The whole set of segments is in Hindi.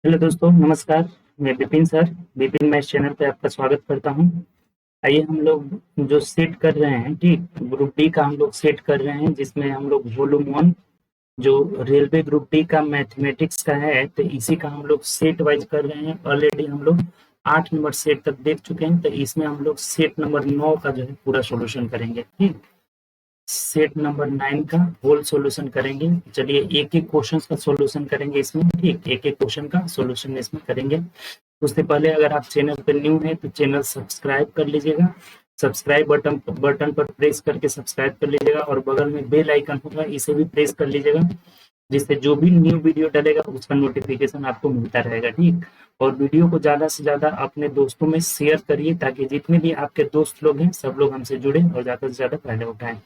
हेलो दोस्तों, नमस्कार। मैं Vipin sir, Vipin maths channel पे आपका स्वागत करता हूं। आइए हम लोग जो सेट कर रहे हैं, ठीक, ग्रुप डी का हम लोग सेट कर रहे हैं, जिसमें हम लोग वॉल्यूम वन जो रेलवे ग्रुप डी का मैथमेटिक्स का है, तो इसी का हम लोग सेट वाइज कर रहे हैं। ऑलरेडी हम लोग 8 नंबर सेट तक देख चुके हैं, तो इसमें हम लोग सेट नंबर 9 का जो है पूरा सोल्यूशन करेंगे। ठीक, सेट नंबर 9 का होल सॉल्यूशन करेंगे। चलिए एक एक क्वेश्चन का सॉल्यूशन करेंगे इसमें। ठीक, एक एक क्वेश्चन का सॉल्यूशन इसमें करेंगे। उससे पहले अगर आप चैनल पर न्यू हैं तो चैनल सब्सक्राइब कर लीजिएगा। सब्सक्राइब बटन पर प्रेस करके सब्सक्राइब कर लीजिएगा, और बगल में बेल आइकन होगा, इसे भी प्रेस कर लीजिएगा, जिससे जो भी न्यू वीडियो डलेगा उसका नोटिफिकेशन आपको मिलता रहेगा। ठीक, और वीडियो को ज़्यादा से ज़्यादा अपने दोस्तों में शेयर करिए, ताकि जितने भी आपके दोस्त लोग हैं सब लोग हमसे जुड़े और ज़्यादा से ज़्यादा फायदा उठाएं।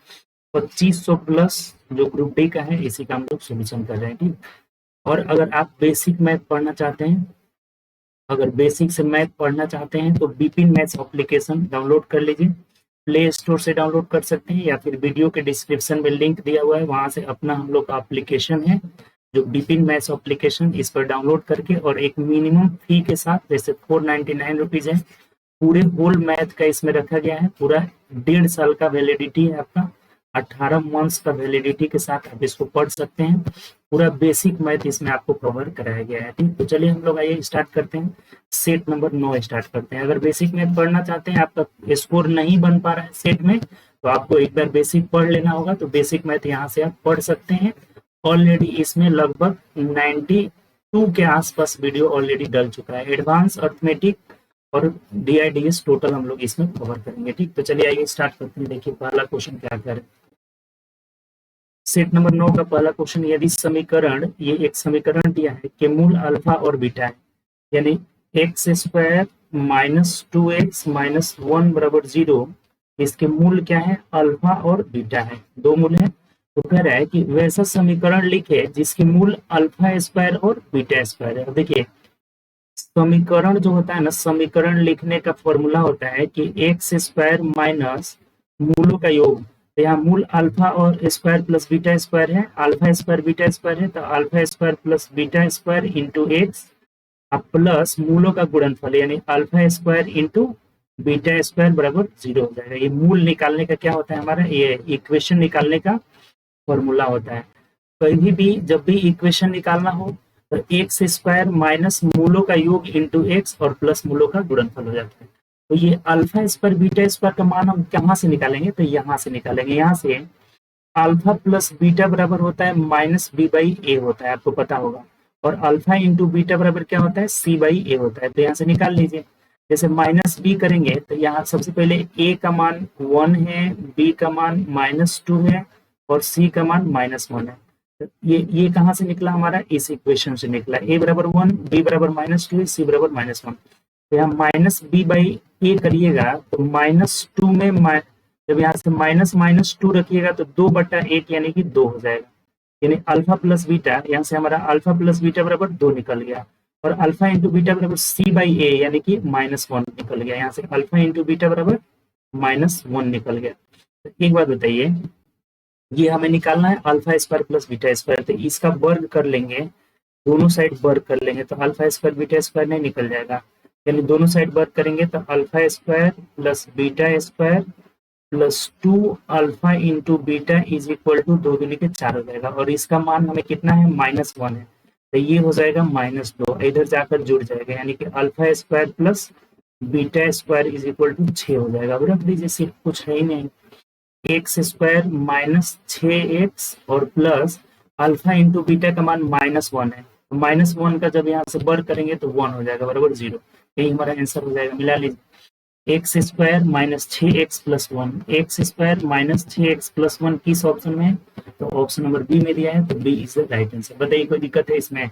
2500 प्लस जो ग्रुप डी का है, इसी का हम लोग सोल्यूशन कर रहे हैं। ठीक, और अगर आप बेसिक मैथ पढ़ना चाहते हैं, अगर बेसिक से मैथ पढ़ना चाहते हैं, तो बिपिन मैथ्स एप्लीकेशन डाउनलोड कर लीजिए। प्ले स्टोर से डाउनलोड कर सकते हैं, या फिर वीडियो के डिस्क्रिप्शन में लिंक दिया हुआ है, वहां से अपना हम लोग का एप्लीकेशन है जो बिपिन मैथ्स एप्लीकेशन, इस पर डाउनलोड करके और एक मिनिमम फी के साथ, जैसे 499 रुपीज है, पूरे होल मैथ का इसमें रखा गया है। पूरा 1.5 साल का वैलिडिटी है आपका, 18 मंथ्स का वैलिडिटी के साथ आप इसको पढ़ सकते हैं। पूरा बेसिक मैथ इसमें आपको कवर कराया गया है। ठीक, तो चलिए हम लोग आइए स्टार्ट करते हैं। सेट नंबर 9 स्टार्ट करते हैं। अगर बेसिक मैथ पढ़ना चाहते हैं, आपका स्कोर नहीं बन पा रहा है सेट में, तो आपको एक बार बेसिक पढ़ लेना होगा। तो बेसिक मैथ यहाँ से आप पढ़ सकते हैं। ऑलरेडी इसमें लगभग 92 के आसपास वीडियो ऑलरेडी डल चुका है। एडवांस अर्थमेटिक और DIDS टोटल हम लोग इसमें कवर करेंगे। ठीक, तो चलिए आइए स्टार्ट करते हैं। देखिए पहला क्वेश्चन क्या करें। सेट नंबर 9 का पहला क्वेश्चन, यदि समीकरण, ये एक समीकरण दिया है कि मूल अल्फा और बीटा है, यानी x square minus 2x minus 1 बराबर 0, इसके मूल क्या है, अल्फा और बीटा है, दो मूल है। तो कह रहा है कि वैसा समीकरण लिखे जिसके मूल अल्फा स्क्वायर और बीटा स्क्वायर है। अब देखिए, समीकरण जो होता है ना, समीकरण लिखने का फॉर्मूला होता है कि एक्स स्क्वायर माइनस मूलों का योग। तो यहाँ मूल अल्फा और स्क्वायर प्लस बीटा स्क्वायर है, अल्फा स्क्वायर बीटा स्क्वायर है, तो alpha square plus beta square into x, अब प्लस मूलों का गुणनफल, यानी alpha square into beta square बराबर 0 हो जाएगा। ये मूल निकालने का क्या होता है हमारा, ये इक्वेशन निकालने का फॉर्मूला होता है। कहीं भी जब भी इक्वेशन निकालना हो, तो एक्स स्क्वायर माइनस मूलों का योग इंटू एक्स और प्लस मूलों का गुणनफल हो जाता है। तो ये अल्फा स्क्वायर बीटा स्क्वायर का मान हम कहाँ से निकालेंगे, तो यहाँ से निकालेंगे। यहाँ से अल्फा प्लस बीटा बराबर होता है माइनस बी बाई ए होता है, आपको पता होगा। और अल्फा इंटू बीटा बराबर क्या होता है, सी बाई ए होता है। तो यहाँ से निकाल लीजिए। जैसे माइनस बी करेंगे, तो यहाँ सबसे पहले ए का मान 1 है, बी का मान -2 है, और सी का मान -1 है। तो ये कहाँ से निकला हमारा, इस इक्वेशन से निकला। ए बराबर 1, बी बराबर -2, सी बराबर -1। तो यहाँ माइनस बी बाई ए करिएगा, तो -2 में जब यहाँ से माइनस माइनस 2 रखिएगा, तो 2/8 यानी कि 2 हो जाएगा। यानी अल्फा प्लस बीटा, यहाँ से हमारा अल्फा प्लस बीटा बराबर 2 निकल गया, और अल्फा इंटू बीटा बराबर सी बाई ए यानी कि -1 निकल गया। यहाँ से अल्फा इंटू बीटा बराबर -1 निकल गया। तो एक बात बताइए, ये हमें निकालना है alpha square plus beta square, तो इसका वर्ग कर लेंगे, दोनों साइड वर्ग कर लेंगे, तो अल्फा स्क्वायर बीटा स्क्वायर नहीं निकल जाएगा। यानी दोनों साइड वर्ग करेंगे, तो alpha square plus beta square plus 2 alpha into beta is equal to 2 दूनी के 4 हो जाएगा। और इसका मान हमें कितना है, -1 है, तो ये हो जाएगा -2, इधर जाकर जुड़ जाएगा, यानी कि alpha square plus beta square is equal to 6 हो जाएगा। अब रख दीजिए, सिर्फ कुछ है ही नहीं, एक्स स्क्वायर -6x और प्लस अल्फा इंटू बीटा का मान -1 है, तो -1 का जब यहाँ से वर्ग करेंगे तो 1 हो जाएगा बराबर 0। यही हमारा आंसर हो जाएगा। मिला लीजिए, x square -6x plus 1, x square -6x plus 1 किस ऑप्शन में है, तो ऑप्शन नंबर बी में दिया है, तो B is the right answer. बताइए कोई दिक्कत है इसमें।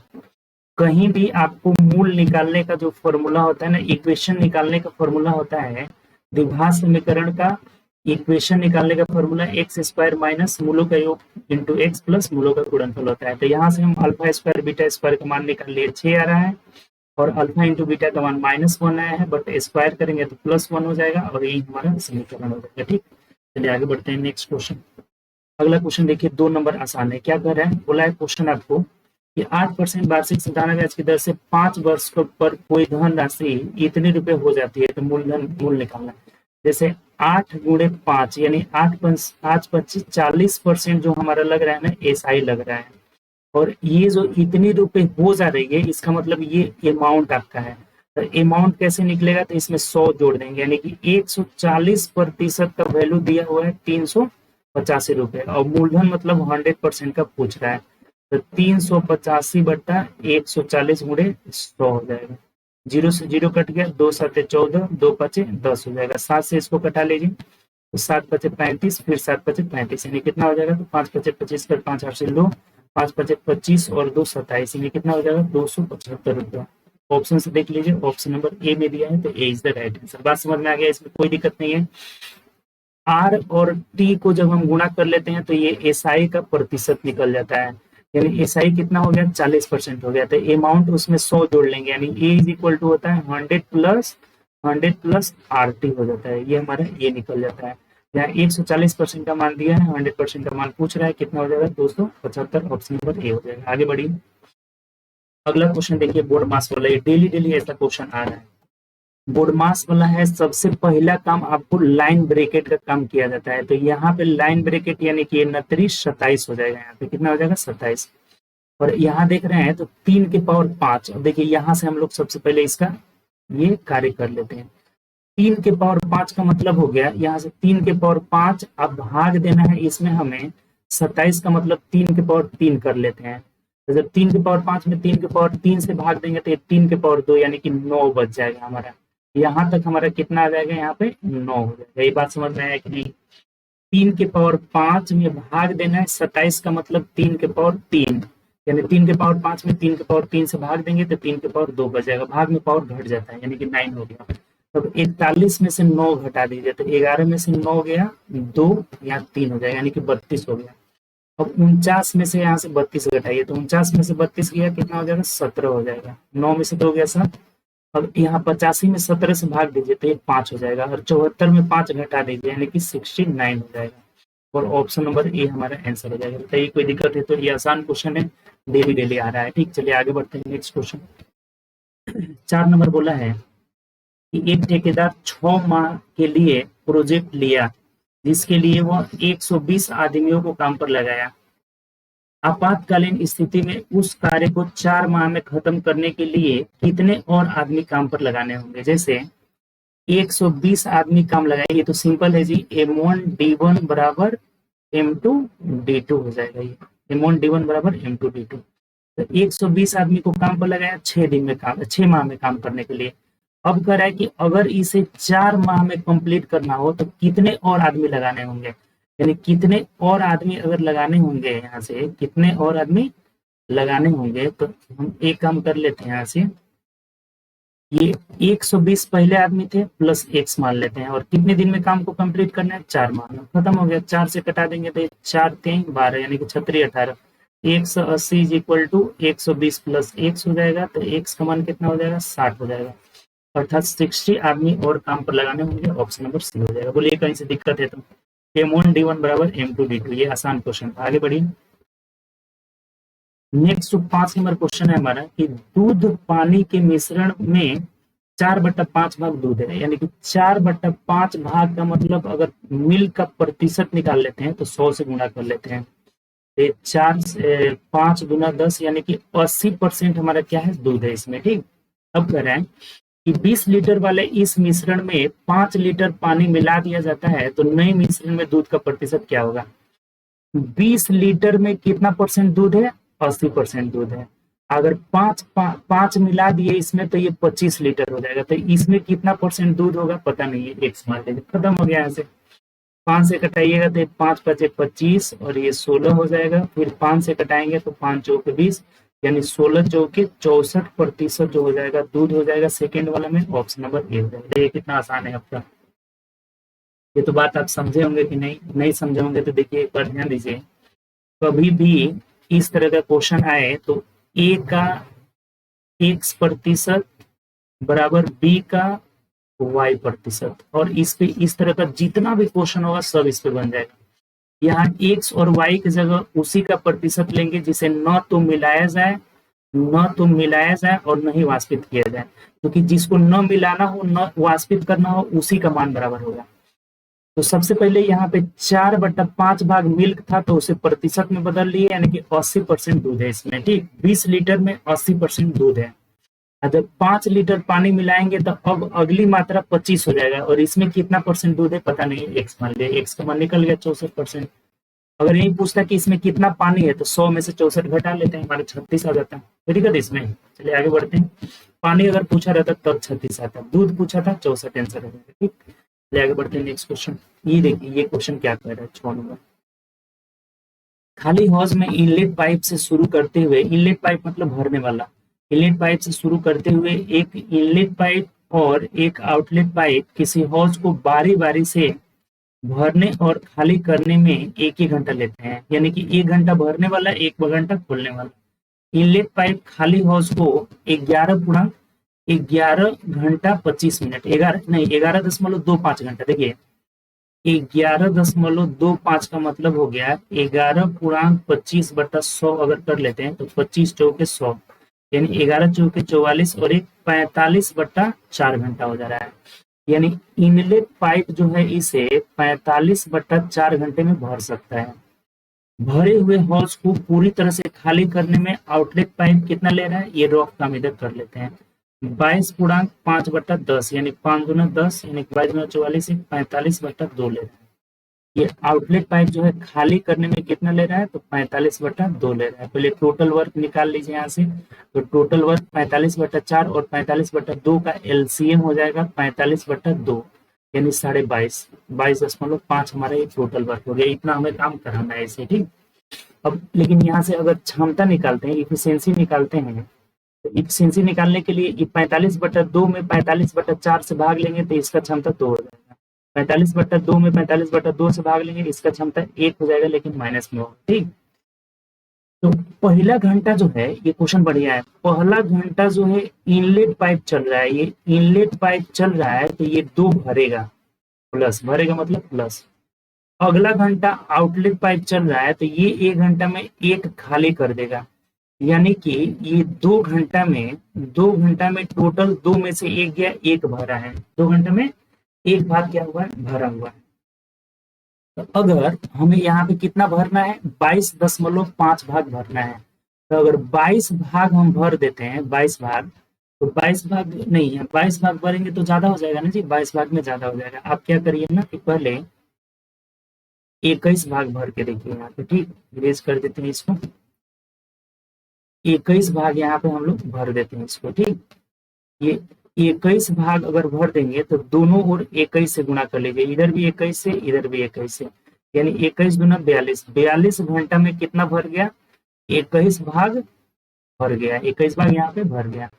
कहीं भी आपको मूल निकालने का जो फॉर्मूला होता है ना, इक्वेशन निकालने का फॉर्मूला होता है, द्विघात समीकरण का इक्वेशन निकालने का फॉर्मूला एक्स स्क्वायर माइनस मूलों का योग इंटू एक्स प्लस मूलों का गुणनफल होता है। तो यहाँ से हम अल्फा स्क्वायर बीटा स्क्वायर का मान निकाल लिए, 6 आ रहा है, और अल्फा इंटू बीटा का मान -1 आया है, बट स्क्वायर करेंगे तो +1 हो जाएगा, और यही हमारा समीकरण हो जाएगा। ठीक, चलिए आगे बढ़ते हैं नेक्स्ट क्वेश्चन। अगला क्वेश्चन देखिए, 2 नंबर आसान है। क्या कर रहा है, बोला है क्वेश्चन आपको कि 8% वार्षिक साधारण ब्याज की दर से 5 वर्ष पर कोई धन राशि इतने रुपए हो जाती है, तो मूलधन मूल निकालना है। जैसे 8 गुणे 5 यानी 8×5=40% जो हमारा लग रहा है ना, एसआई लग रहा है। और ये जो इतनी रुपए हो जा रही है, इसका मतलब ये अमाउंट आपका है। तो अमाउंट कैसे निकलेगा, तो इसमें 100 जोड़ देंगे, यानी कि 140% का वैल्यू दिया हुआ है 385 रुपए, और मूलधन मतलब 100% का पूछ रहा है। तो 385/140 गुणे 100 हो जाएगा। जीरो से जीरो कट गया, 2×7=14, 2×5=10 हो जाएगा। 7 से इसको कटा लीजिए, तो 7×5=35, फिर 7×5=35, यानी कितना हो जाएगा, तो 5×5=25 कर 5 8 से लो, 5×5=25 और 2×27, यानी कितना हो जाएगा, 275 रुपया। ऑप्शन से देख लीजिए, ऑप्शन नंबर ए में दिया है, तो ए इज द राइट आंसर। बात समझ में आ गया, इसमें कोई दिक्कत नहीं है। आर और टी को जब हम गुणा कर लेते हैं तो ये एसआई का प्रतिशत निकल जाता है, यानी एसआई कितना हो गया, 40% हो गया। तो अमाउंट उसमें 100 जोड़ लेंगे, यानी ए इज इक्वल टू होता है 100 प्लस आर टी हो जाता है, ये हमारा ये निकल जाता है। यहाँ 140% का मान दिया है, 100% का मान पूछ रहा है, कितना हो जाएगा, 275, ऑप्शन नंबर ए हो जाएगा। आगे बढ़िए, अगला क्वेश्चन देखिए, बोर्ड मास वाला, ये डेली डेली ऐसा क्वेश्चन आ रहा है। बोर्ड मास वाला है, सबसे पहला काम आपको लाइन ब्रेकेट का काम किया जाता है। तो यहाँ पे लाइन ब्रेकेट यानी कि 29 27 हो जाएगा, यहाँ पे कितना हो जाएगा, 27। और यहाँ देख रहे हैं तो 3 के पावर 5, अब देखिए यहाँ से हम लोग सबसे पहले इसका ये कार्य कर लेते हैं। 3 के पावर 5 का मतलब हो गया, यहाँ से 3 के पावर 5, अब भाग देना है इसमें हमें 27 का मतलब 3 के पावर 3 कर लेते हैं। तो जब 3 के पावर 5 में 3 के पावर 3 से भाग देंगे तो 3 के पावर 2 यानी कि 9 बच जाएगा हमारा। यहाँ तक हमारा कितना आ जाएगा, यहाँ पे 9 हो जाएगा। ये बात समझ में आया कि नहीं। 3 के पावर 5 में भाग देना है 27 का मतलब 3 के पावर 3, यानी 3 के पावर 5 में 3 के पावर 3 से भाग देंगे तो 3 के पावर 2 बच जाएगा, भाग में पावर घट जाता है, यानी कि 9 हो गया। तब 41 में से 9 घटा दीजिए, तो 11 में से 9 गया 2, यहाँ 3 हो जाएगा, यानी कि 32 हो गया। अब 49 में से यहाँ से 32 घटाइए, तो 49 में से 32 गया, कितना हो जाएगा, 17 हो जाएगा। 9 में से 2 गया 7। अब यहाँ 85 में 17 से भाग दीजिए तो ये 5 हो जाएगा, और 74 में 5 घटा दीजिए, यानी कि 69 हो जाएगा। और ऑप्शन नंबर ए हमारा आंसर हो जाएगा। बताइए कोई दिक्कत है, तो ये आसान क्वेश्चन है, डेली डेली आ रहा है। ठीक, चलिए आगे बढ़ते हैं। नेक्स्ट क्वेश्चन 4 नंबर बोला है कि एक ठेकेदार 6 माह के लिए प्रोजेक्ट लिया, जिसके लिए वह 120 आदमियों को काम पर लगाया। आपातकालीन स्थिति में उस कार्य को 4 माह में खत्म करने के लिए कितने और आदमी काम पर लगाने होंगे। जैसे 120 आदमी काम लगाएंगे, तो सिंपल है जी, M1 D1 बराबर M2 D2 हो जाएगा। ये M1 D1 बराबर M2 D2। तो 120 आदमी को काम पर लगाया 6 दिन में काम, 6 माह में काम करने के लिए। अब कह रहा है कि अगर इसे 4 माह में कंप्लीट करना हो तो कितने और आदमी लगाने होंगे, यानी कितने और आदमी अगर लगाने होंगे, यहाँ से कितने और आदमी लगाने होंगे। तो हम एक काम कर लेते हैं, यहाँ से ये 120 पहले आदमी थे प्लस एक्स मान लेते हैं, और कितने दिन में काम को कंप्लीट करना है, 4 माह में। खत्म हो गया, 4 से कटा देंगे तो 4 3 12, यानी कि 36 18, 180 is equal to 120 plus x हो जाएगा, तो एक्स का मान कितना हो जाएगा, 60 हो जाएगा। अर्थात 60 आदमी और काम पर लगाने होंगे, ऑप्शन नंबर सी हो जाएगा। बोलिए कहीं से दिक्कत है तो। M1 D1 बराबर M2 D2, ये आसान क्वेश्चन। आगे बढ़िए, नेक्स्ट 5 नंबर क्वेश्चन है हमारा कि दूध पानी के मिश्रण में 4/5 भाग दूध है, यानी कि 4/5 भाग का मतलब अगर मिल्क का प्रतिशत निकाल लेते हैं तो 100 से गुणा कर लेते हैं। 4 से 5 गुना 10, यानी कि 80% हमारा क्या है, दूध है इसमें। ठीक, अब कह रहे हैं कि 20 लीटर वाले इस मिश्रण में 5 लीटर पानी मिला दिया जाता है, तो नए मिश्रण में दूध का प्रतिशत क्या होगा। 20 लीटर में कितना परसेंट दूध है, 80% दूध है। अगर 5 मिला दिए इसमें तो ये 25 लीटर हो जाएगा, तो इसमें कितना परसेंट दूध होगा पता नहीं है, एक्स मान लीजिए। खत्म हो गया। यहाँ से 5 से कटाइएगा तो 5×5=25 और ये 16 हो जाएगा। फिर 5 से कटाएंगे तो 5×4=20, यानी 16×4=64% जो हो जाएगा दूध हो जाएगा सेकेंड वाला में, ऑप्शन नंबर ए हो जाएगा। ये कितना आसान है आपका। ये तो बात आप समझे होंगे कि नहीं, नहीं समझे होंगे तो देखिए एक बार ध्यान दीजिए। कभी भी इस तरह का क्वेश्चन आए तो ए का x% बराबर बी का y%, और इस पे इस तरह का जितना भी क्वेश्चन होगा सब इस पे बन जाएगा। यहाँ x और y की जगह उसी का प्रतिशत लेंगे जिसे न तो मिलाया जाए, और न ही वाष्पित किया जाए, क्योंकि जिसको न मिलाना हो न वाष्पित करना हो उसी का मान बराबर होगा। तो सबसे पहले यहाँ पे 4/5 भाग मिल्क था तो उसे प्रतिशत में बदल लिए, यानी कि 80% दूध है इसमें, ठीक। 20 लीटर में 80% दूध है। जब 5 लीटर पानी मिलाएंगे तो अब अगली मात्रा 25 हो जाएगा, और इसमें कितना परसेंट दूध है पता नहीं, एक्स मान लिया, एक्स का मान निकल गया 64%। अगर यही पूछता कि इसमें कितना पानी है तो 100 में से 64 घटा लेते हैं, हमारे 36 आ जाता है। तो दिक्कत इसमें, चलिए आगे बढ़ते हैं। पानी अगर पूछा रहता तब 36 आता, दूध पूछा था 64 आंसर हो जाएगा, ठीक। चलिए आगे बढ़ते हैं नेक्स्ट क्वेश्चन। ये देखिए ये क्वेश्चन क्या कह रहा है 6 नंबर। खाली हौज में इनलेट पाइप से शुरू करते हुए, इनलेट पाइप मतलब भरने वाला, इनलेट पाइप से शुरू करते हुए एक इनलेट पाइप और एक आउटलेट पाइप किसी हौज को बारी बारी से भरने और खाली करने में एक ही घंटा लेते हैं, यानी कि 1 घंटा भरने वाला 1 घंटा खोलने वाला। इनलेट पाइप खाली हौज को 11.11 घंटा 25 मिनट, 11 नहीं 11.25 घंटा, देखिए 11.25 का मतलब हो गया 11.25/100 अगर कर लेते हैं तो 25 चौके 100, यानी 11 चौके 44 और एक 45/4 घंटा हो जा रहा है। यानी इनलेट पाइप जो है इसे 45/4 घंटे में भर सकता है। भरे हुए हौज को पूरी तरह से खाली करने में आउटलेट पाइप कितना ले रहा है, ये रफ काम इधर कर लेते हैं। 22.5/10 यानी 5×10 यानी 22×44 45/2 ले रहा है। ये आउटलेट पाइप जो है खाली करने में कितना ले रहा है, तो 45/2 ले रहा है। पहले टोटल वर्क निकाल लीजिए यहाँ से, तो टोटल वर्क 45/4 और 45/2 का एलसीएम हो जाएगा 45/2, यानी 22.5, 22.5 हमारा ये टोटल वर्क हो गया। इतना हमें काम कराना है इसे, ठीक। अब लेकिन यहाँ से अगर क्षमता निकालते हैं, इफिशियंसी निकालते हैं, तो इफिशियंसी निकालने के लिए 45/2 में 45/4 से भाग लेंगे तो इसका क्षमता 2 हो जाएगा। 45/2 में 45/2 से भाग लेंगे, इसका क्षमता 1 हो जाएगा, लेकिन माइनस में होगा, ठीक। तो पहला घंटा जो है, ये क्वेश्चन बढ़िया है, पहला घंटा जो है इनलेट पाइप चल रहा है, ये इनलेट पाइप चल रहा है तो ये 2 भरेगा, प्लस भरेगा मतलब प्लस। अगला घंटा आउटलेट पाइप चल रहा है तो ये 1 घंटा में 1 खाली कर देगा, यानी कि ये 2 घंटा में टोटल 2 में से 1 गया, 1 भरा है, 2 घंटे में 1 भाग क्या हुआ है, भरा हुआ है। तो अगर हमें यहाँ पे कितना भरना है, 22.5 भाग भरना है, तो अगर 22 भाग हम भर देते हैं, 22 भाग, तो 22 भाग नहीं है, 22 भाग भरेंगे तो ज्यादा हो जाएगा ना जी, 22 भाग में ज्यादा हो जाएगा। आप क्या करिए ना कि पहले 21 भाग भर के देखिए यहाँ पे, ठीक, इरेज कर देते हैं इसको, 21 भाग यहाँ पे हम लोग भर देते हैं इसको, ठीक। ये 21 भाग अगर भर देंगे तो दोनों ओर 21 से गुणा कर लीजिए, इधर भी 21 से इधर भी 21 से, यानी 21 दूना 42, 42 घंटा में कितना भर गया, 21 भाग भर गया, 21 भाग यहाँ पे भर गया।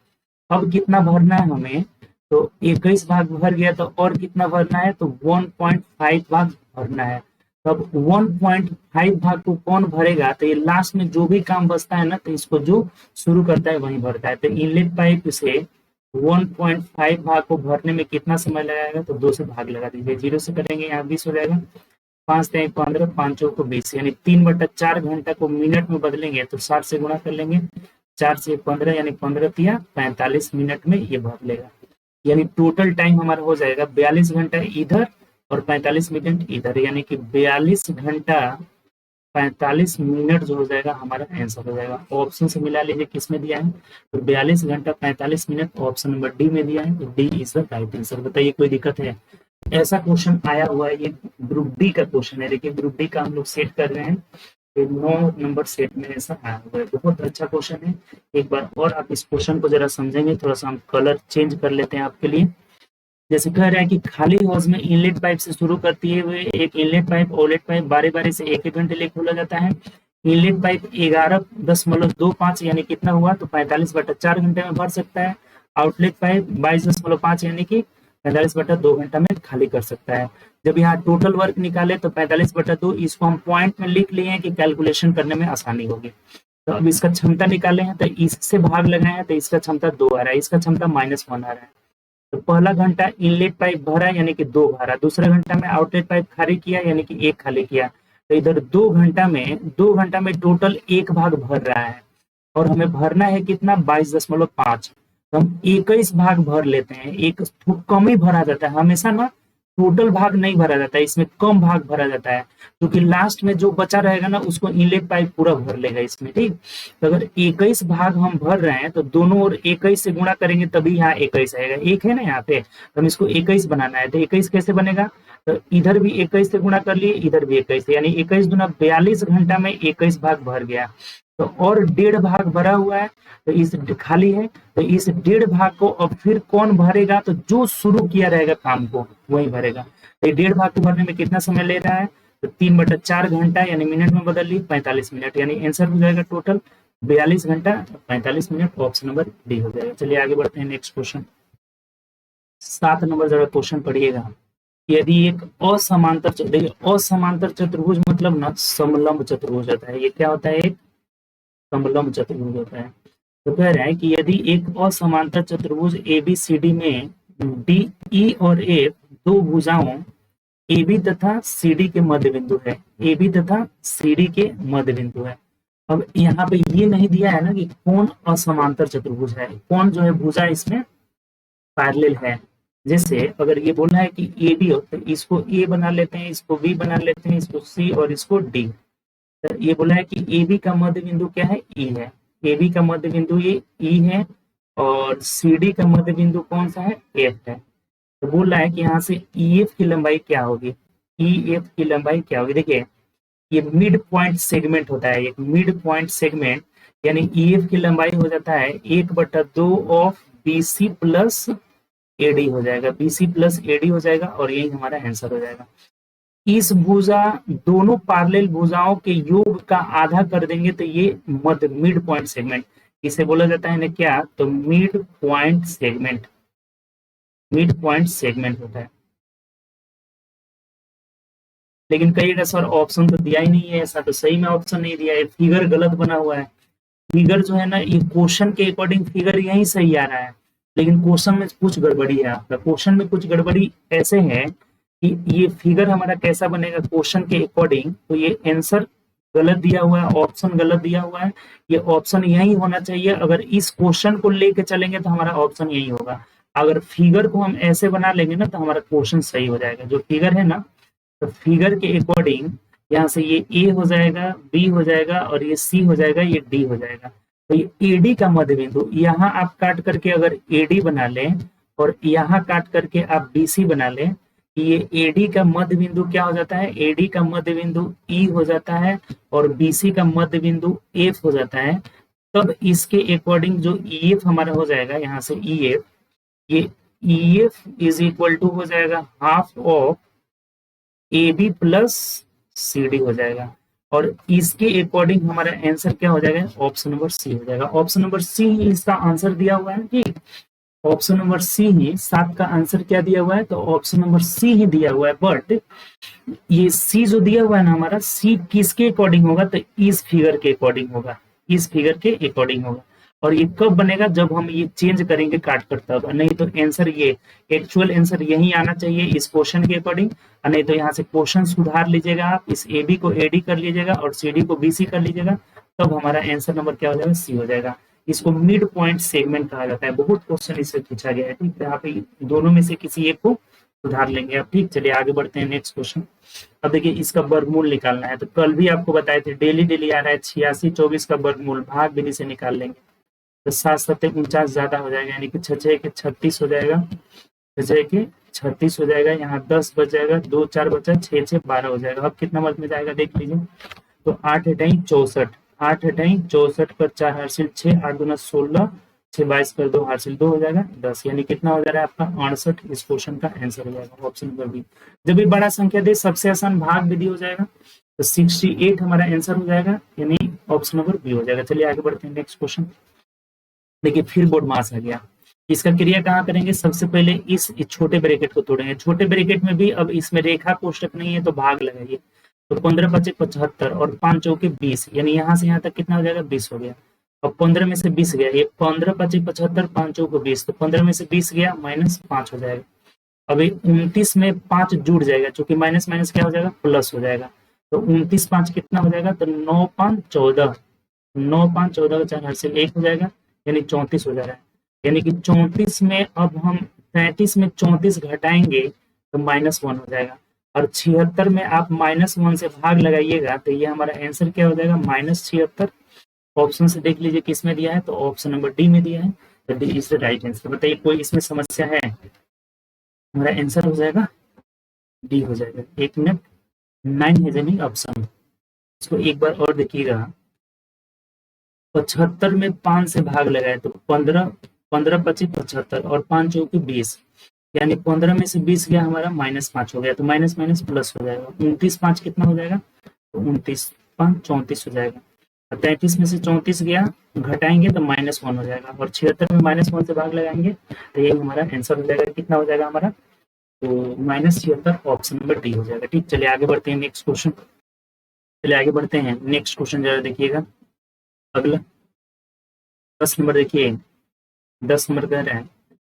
अब कितना भरना है हमें, तो 21 भाग भर गया तो और कितना भरना है, तो 1.5 भाग भरना है। तब 1.5 भाग को कौन भरेगा, तो ये लास्ट में जो भी काम बचता है ना, तो इसको जो शुरू करता है वही भरता है। तो इनलेट पाइप से 1.5 भाग को भरने में कितना समय लगाएगा, तो 2 से भाग लगा दीजिए, 0 से करेंगे यहाँ 20 हो जाएगा, 5 3 15, 5 चौको 20, यानी 3/4 घंटा को मिनट में बदलेंगे तो 60 से गुणा कर लेंगे, 4 से 15 यानी 15 तिया 45 मिनट में ये भर लेगा। यानी टोटल टाइम हमारा हो जाएगा 42 घंटा इधर और 45 मिनट इधर, यानी कि 42 घंटा 45 मिनट जो हो जाएगा हमारा आंसर हो जाएगा। ऑप्शन से मिला लीजिए किस में दिया है, तो 42 घंटा 45 मिनट ऑप्शन नंबर डी में दिया है, तो D is the right answer. बताइए कोई दिक्कत है, ऐसा क्वेश्चन आया हुआ है, ये ग्रुप डी का क्वेश्चन है, देखिए ग्रुप डी का हम लोग सेट कर रहे हैं, 9 नंबर सेट में ऐसा आया हुआ है, बहुत अच्छा क्वेश्चन है। एक बार और आप इस क्वेश्चन को जरा समझेंगे, थोड़ा सा हम कलर चेंज कर लेते हैं आपके लिए। जैसे कह रहा है कि खाली हौज में इनलेट पाइप से शुरू करते हुए एक इनलेट पाइप आउटलेट पाइप बारी बारी से 1-1 घंटे लिए खोला जाता है। इनलेट पाइप 11.25 यानी कितना हुआ, तो 45/4 घंटे में भर सकता है। आउटलेट पाइप 22.5 यानी कि 45/2 घंटा में खाली कर सकता है। जब यहाँ टोटल वर्क निकाले तो 45/2, इसको हम पॉइंट में लिख लिए हैं कि कैलकुलेशन करने में आसानी होगी। तो अब इसका क्षमता निकाले हैं तो इससे भाग लगाए हैं तो इसका क्षमता 2 आ रहा है, इसका क्षमता -1 आ रहा है। तो पहला घंटा इनलेट पाइप भरा यानी कि 2 भरा, दूसरा घंटा में आउटलेट पाइप खाली किया यानी कि 1 खाली किया। तो इधर 2 घंटा में टोटल एक भाग भर रहा है, और हमें भरना है कितना, 22.5। तो हम 21 भाग भर लेते हैं, एक कम ही भरा जाता है हमेशा ना, टोटल भाग नहीं भरा जाता है, इसमें कम भाग भरा जाता है, क्योंकि लास्ट में जो बचा रहेगा ना उसको इनलेट पाइप पूरा भर लेगा इसमें, ठीक। तो अगर 21 भाग हम भर रहे हैं तो दोनों ओर 21 से गुणा करेंगे तभी यहाँ 21 आएगा, एक है ना यहाँ पे, तो हम इसको 21 बनाना है। तो 21 कैसे बनेगा, तो इधर भी 21 से गुणा कर लिए, इधर भी 21, यानी 21 दूना 42 घंटा में 21 भाग भर गया। तो और 1.5 भाग भरा हुआ है, तो इस खाली है, तो इस 1.5 भाग को अब फिर कौन भरेगा, तो जो शुरू किया रहेगा काम को वही भरेगा। तो 1.5 भाग को भरने में कितना समय ले रहा है, तो 3/4 घंटा, यानी मिनट में बदल ली 45 मिनट, यानी आंसर हो जाएगा टोटल 42 घंटा 45 मिनट, ऑप्शन नंबर डी हो जाएगा। चलिए आगे बढ़ते हैं नेक्स्ट क्वेश्चन। 7 नंबर जरा क्वेश्चन पढ़िएगा। यदि एक असमांतर, देखिए असमांतर चतुर्भुज मतलब ना समलंब चतुर्भुज होता है, ये क्या होता है, एक समलंब चतुर्भुज होता है। तो कह रहा है कि यदि एक असमांतर चतुर्भुज ABCD में DE और F दो भुजाओं AB तथा CD के मध्य बिंदु है, AB तथा CD के मध्य बिंदु है। अब यहाँ पे ये नहीं दिया है ना कि कौन असमांतर चतुर्भुज है, कौन जो है भुजा इसमें पैरेलल है। जैसे अगर ये बोलना है कि AD हो तो इसको A बना लेते हैं, इसको B बना लेते हैं, इसको C और इसको D। तो ये बोला है कि AB का मध्य बिंदु क्या है, E है, AB का मध्य बिंदु ये E है, और CD का मध्य बिंदु कौन सा है, F है। तो बोल रहा है कि यहाँ से EF की लंबाई क्या होगी, EF की लंबाई क्या होगी। देखिए ये मिड पॉइंट सेगमेंट होता है, एक मिड पॉइंट सेगमेंट, यानी EF की लंबाई हो जाता है 1/2 ऑफ BC प्लस AD हो जाएगा, BC प्लस AD हो जाएगा, और यही हमारा आंसर हो जाएगा। इस भुजा दोनों पैरेलल भुजाओं के योग का आधा कर देंगे तो ये मध्य मिड पॉइंट सेगमेंट, इसे बोला जाता है ना क्या, तो mid point segment, mid point segment होता है। लेकिन कहिएगा सर ऑप्शन तो दिया ही नहीं है, ऐसा तो सही में ऑप्शन नहीं दिया है, फिगर गलत बना हुआ है। फिगर जो है ना ये क्वेश्चन के अकॉर्डिंग फिगर यही सही आ रहा है, लेकिन क्वेश्चन में कुछ गड़बड़ी है आपका, क्वेश्चन में कुछ गड़बड़ी ऐसे है कि ये फिगर हमारा कैसा बनेगा क्वेश्चन के अकॉर्डिंग, तो ये आंसर गलत दिया हुआ है, ऑप्शन गलत दिया हुआ है, ये ऑप्शन यही होना चाहिए। अगर इस क्वेश्चन को लेके चलेंगे तो हमारा ऑप्शन यही होगा, अगर फिगर को हम ऐसे बना लेंगे ना तो हमारा क्वेश्चन सही हो जाएगा। जो फिगर है ना, तो फिगर के अकॉर्डिंग यहाँ से ये A हो जाएगा, B हो जाएगा, और ये C हो जाएगा, ये D हो जाएगा। तो ये AD का मध्य बिंदु, यहाँ आप काट करके अगर AD बना लें और यहाँ काट करके आप BC बना लें, ये AD का मध्य बिंदु क्या हो जाता है, AD का मध्य बिंदु E हो जाता है, और BC का मध्य बिंदु F हो जाता है। तब इसके अकॉर्डिंग जो EF हमारा हो जाएगा, यहाँ से EF, ये EF इज इक्वल टू हो जाएगा half of AB plus CD हो जाएगा, और इसके अकॉर्डिंग हमारा आंसर क्या हो जाएगा, ऑप्शन नंबर C हो जाएगा। ऑप्शन नंबर C ही इसका आंसर दिया हुआ है, ठीक, ऑप्शन नंबर C ही 7 का आंसर क्या दिया हुआ है, तो ऑप्शन नंबर C ही दिया हुआ है। बट ये C जो दिया हुआ है ना हमारा, C किसके अकॉर्डिंग होगा, तो इस फिगर के अकॉर्डिंग होगा, इस फिगर के अकॉर्डिंग होगा। और ये कब बनेगा, जब हम ये चेंज करेंगे काट करता होगा, नहीं तो आंसर ये एक्चुअल आंसर यही आना चाहिए इस क्वेश्चन के अकॉर्डिंग, नहीं तो यहाँ से क्वेश्चन सुधार लीजिएगा आप, इस AB को AD कर लीजिएगा और CD को BC कर लीजिएगा, तब हमारा आंसर नंबर क्या हो जाएगा, C हो जाएगा। इसको मिड पॉइंट सेगमेंट कहा जाता है, बहुत क्वेश्चन इससे पूछा गया है, ठीक है। यहाँ पे दोनों में से किसी एक को सुधार लेंगे आप, ठीक। चलिए आगे बढ़ते हैं नेक्स्ट क्वेश्चन। अब देखिए इसका वर्गमूल निकालना है, तो कल भी आपको बताए थे डेली डेली आ रहा है 86 24 का वर्गमूल भाग विधि से निकाल लेंगे, तो 7 7 49 ज्यादा हो जाएगा, यानी कि 6 6 के 36 हो जाएगा, 6 6 के 36 हो जाएगा, यहाँ 10 बच जाएगा, 2 4 बचा, 6 6 12 हो जाएगा। अब कितना मत में जाएगा देख लीजिए, तो 8 8 64, 8 8 64 पर 4 हासिल 6, 8 दूना 16, 6 22 पर 2 हासिल 2 हो जाएगा 10, यानी कितना हो जा रहा है आपका 68। इस क्वेश्चन का आंसर हो जाएगा ऑप्शन नंबर बी। जब भी बड़ा संख्या दे सबसे आसान भाग विधि हो जाएगा, तो 68 हमारा आंसर हो जाएगा, यानी ऑप्शन नंबर बी हो जाएगा। चलिए आगे बढ़ते हैं नेक्स्ट क्वेश्चन। देखिए फिर बोर्ड मास आ गया, इसका क्रिया कहाँ करेंगे, सबसे पहले इस छोटे ब्रैकेट को तोड़ेंगे, छोटे ब्रैकेट में भी अब इसमें रेखा कोष्टक नहीं है तो भाग लगाइए, तो 15 5 75 और 5 चौके 20, यानी यहाँ से यहाँ तक कितना हो जाएगा 20 हो गया। अब 15 में से 20 गया, ये 15 5 75 5 चौके 20, तो 15 में से 20 गया -5 हो जाएगा। अभी 29 में 5 जुड़ जाएगा, क्योंकि माइनस माइनस क्या हो जाएगा प्लस हो जाएगा, तो 29 5 कितना हो जाएगा, तो 9 5 14, 9 5 14 का 4 हासिल 1 हो जाएगा, यानी 34 हो जा रहा है। यानी कि 34 में अब हम 33 में 34 घटाएंगे तो -1 हो जाएगा, और 76 में आप -1 से भाग लगाइएगा तो ये हमारा आंसर क्या हो जाएगा, -76। ऑप्शन से देख लीजिए किसमें दिया है, तो ऑप्शन नंबर डी में दिया है, तो D is the right answer. बताइए कोई इसमें समस्या है, हमारा आंसर हो जाएगा डी हो जाएगा। 1 मिनट, 9 है ऑप्शन। इसको एक बार और देखिएगा, 75 में 5 से भाग लगाए तो 15, 15 25 75 और 5 चौके 20, यानी 15 में से 20 गया हमारा, -5 हो गया, तो माइनस माइनस प्लस हो जाएगा। 29 5 कितना हो जाएगा, तो 29 5 34 हो जाएगा। 33 में से 34 गया, घटाएंगे तो -1 हो जाएगा, और 76 में -1 से भाग लगाएंगे तो ये हमारा आंसर हो जाएगा। कितना हो जाएगा हमारा, तो -76, ऑप्शन नंबर डी हो जाएगा। ठीक, चलिए आगे बढ़ते हैं नेक्स्ट क्वेश्चन। चलिए आगे बढ़ते हैं नेक्स्ट क्वेश्चन, जरा देखिएगा अगला 10 नंबर। देखिए 10 नंबर कह रहे हैं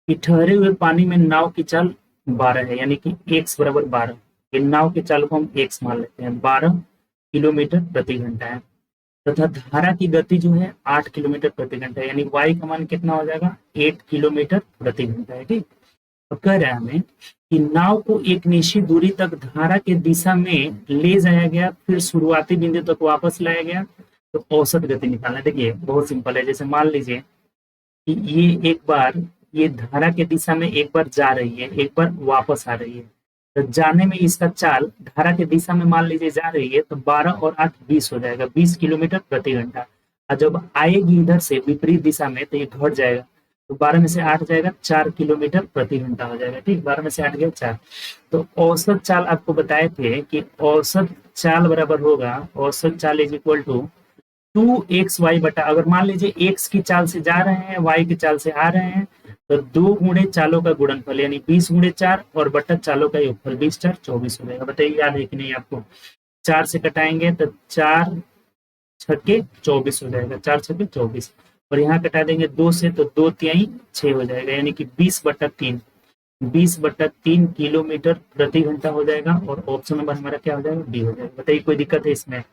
कि ठहरे हुए पानी में नाव की चाल 12 है, यानी कि x बराबर 12। ये नाव की चाल को हम x मान लेते हैं, 12 किलोमीटर प्रति घंटा है, तथा धारा की गति जो है 8 किलोमीटर प्रति घंटा है, यानी y का मान कितना हो जाएगा, 8 किलोमीटर प्रति घंटा है। ठीक, अब कह रहा है हमें कि नाव को एक निश्चित दूरी तक धारा के दिशा में ले जाया गया, फिर शुरुआती बिंदु तक वापस लाया गया, तो औसत गति निकालना। देखिए बहुत सिंपल है, जैसे मान लीजिए कि ये एक बार ये धारा के दिशा में एक बार जा रही है, एक बार वापस आ रही है, तो जाने में इसका चाल धारा के दिशा में मान लीजिए जा रही है, तो 12 और 8 20 हो जाएगा, 20 किलोमीटर प्रति घंटा। और जब आएगी इधर से विपरीत दिशा में तो ये घट जाएगा, तो 12 में से 8 जाएगा, 4 किलोमीटर प्रति घंटा हो जाएगा। ठीक, 12 में से 8 गया 4। तो औसत चाल आपको बताए थे कि औसत चाल बराबर होगा, औसत चाल इज इक्वल टू 2xy बटा, अगर मान लीजिए x की चाल से जा रहे हैं, y की चाल से आ रहे हैं, तो 2 गुणे चालों का गुणनफल, यानी 20 गुणे 4 और बटा चालों का योगफल, 20 4 24 हो जाएगा। बताइए याद है कि नहीं आपको, 4 से कटाएंगे तो 4 छक्के 24 हो जाएगा, 4 छक्के 24, और यहाँ कटा देंगे 2 से तो 2 तिहाई 6 हो जाएगा, यानी कि 20/3, 20/3 किलोमीटर प्रति घंटा हो जाएगा, और ऑप्शन नंबर हमारा क्या हो जाएगा, डी हो जाएगा। बताइए कोई दिक्कत है इसमें,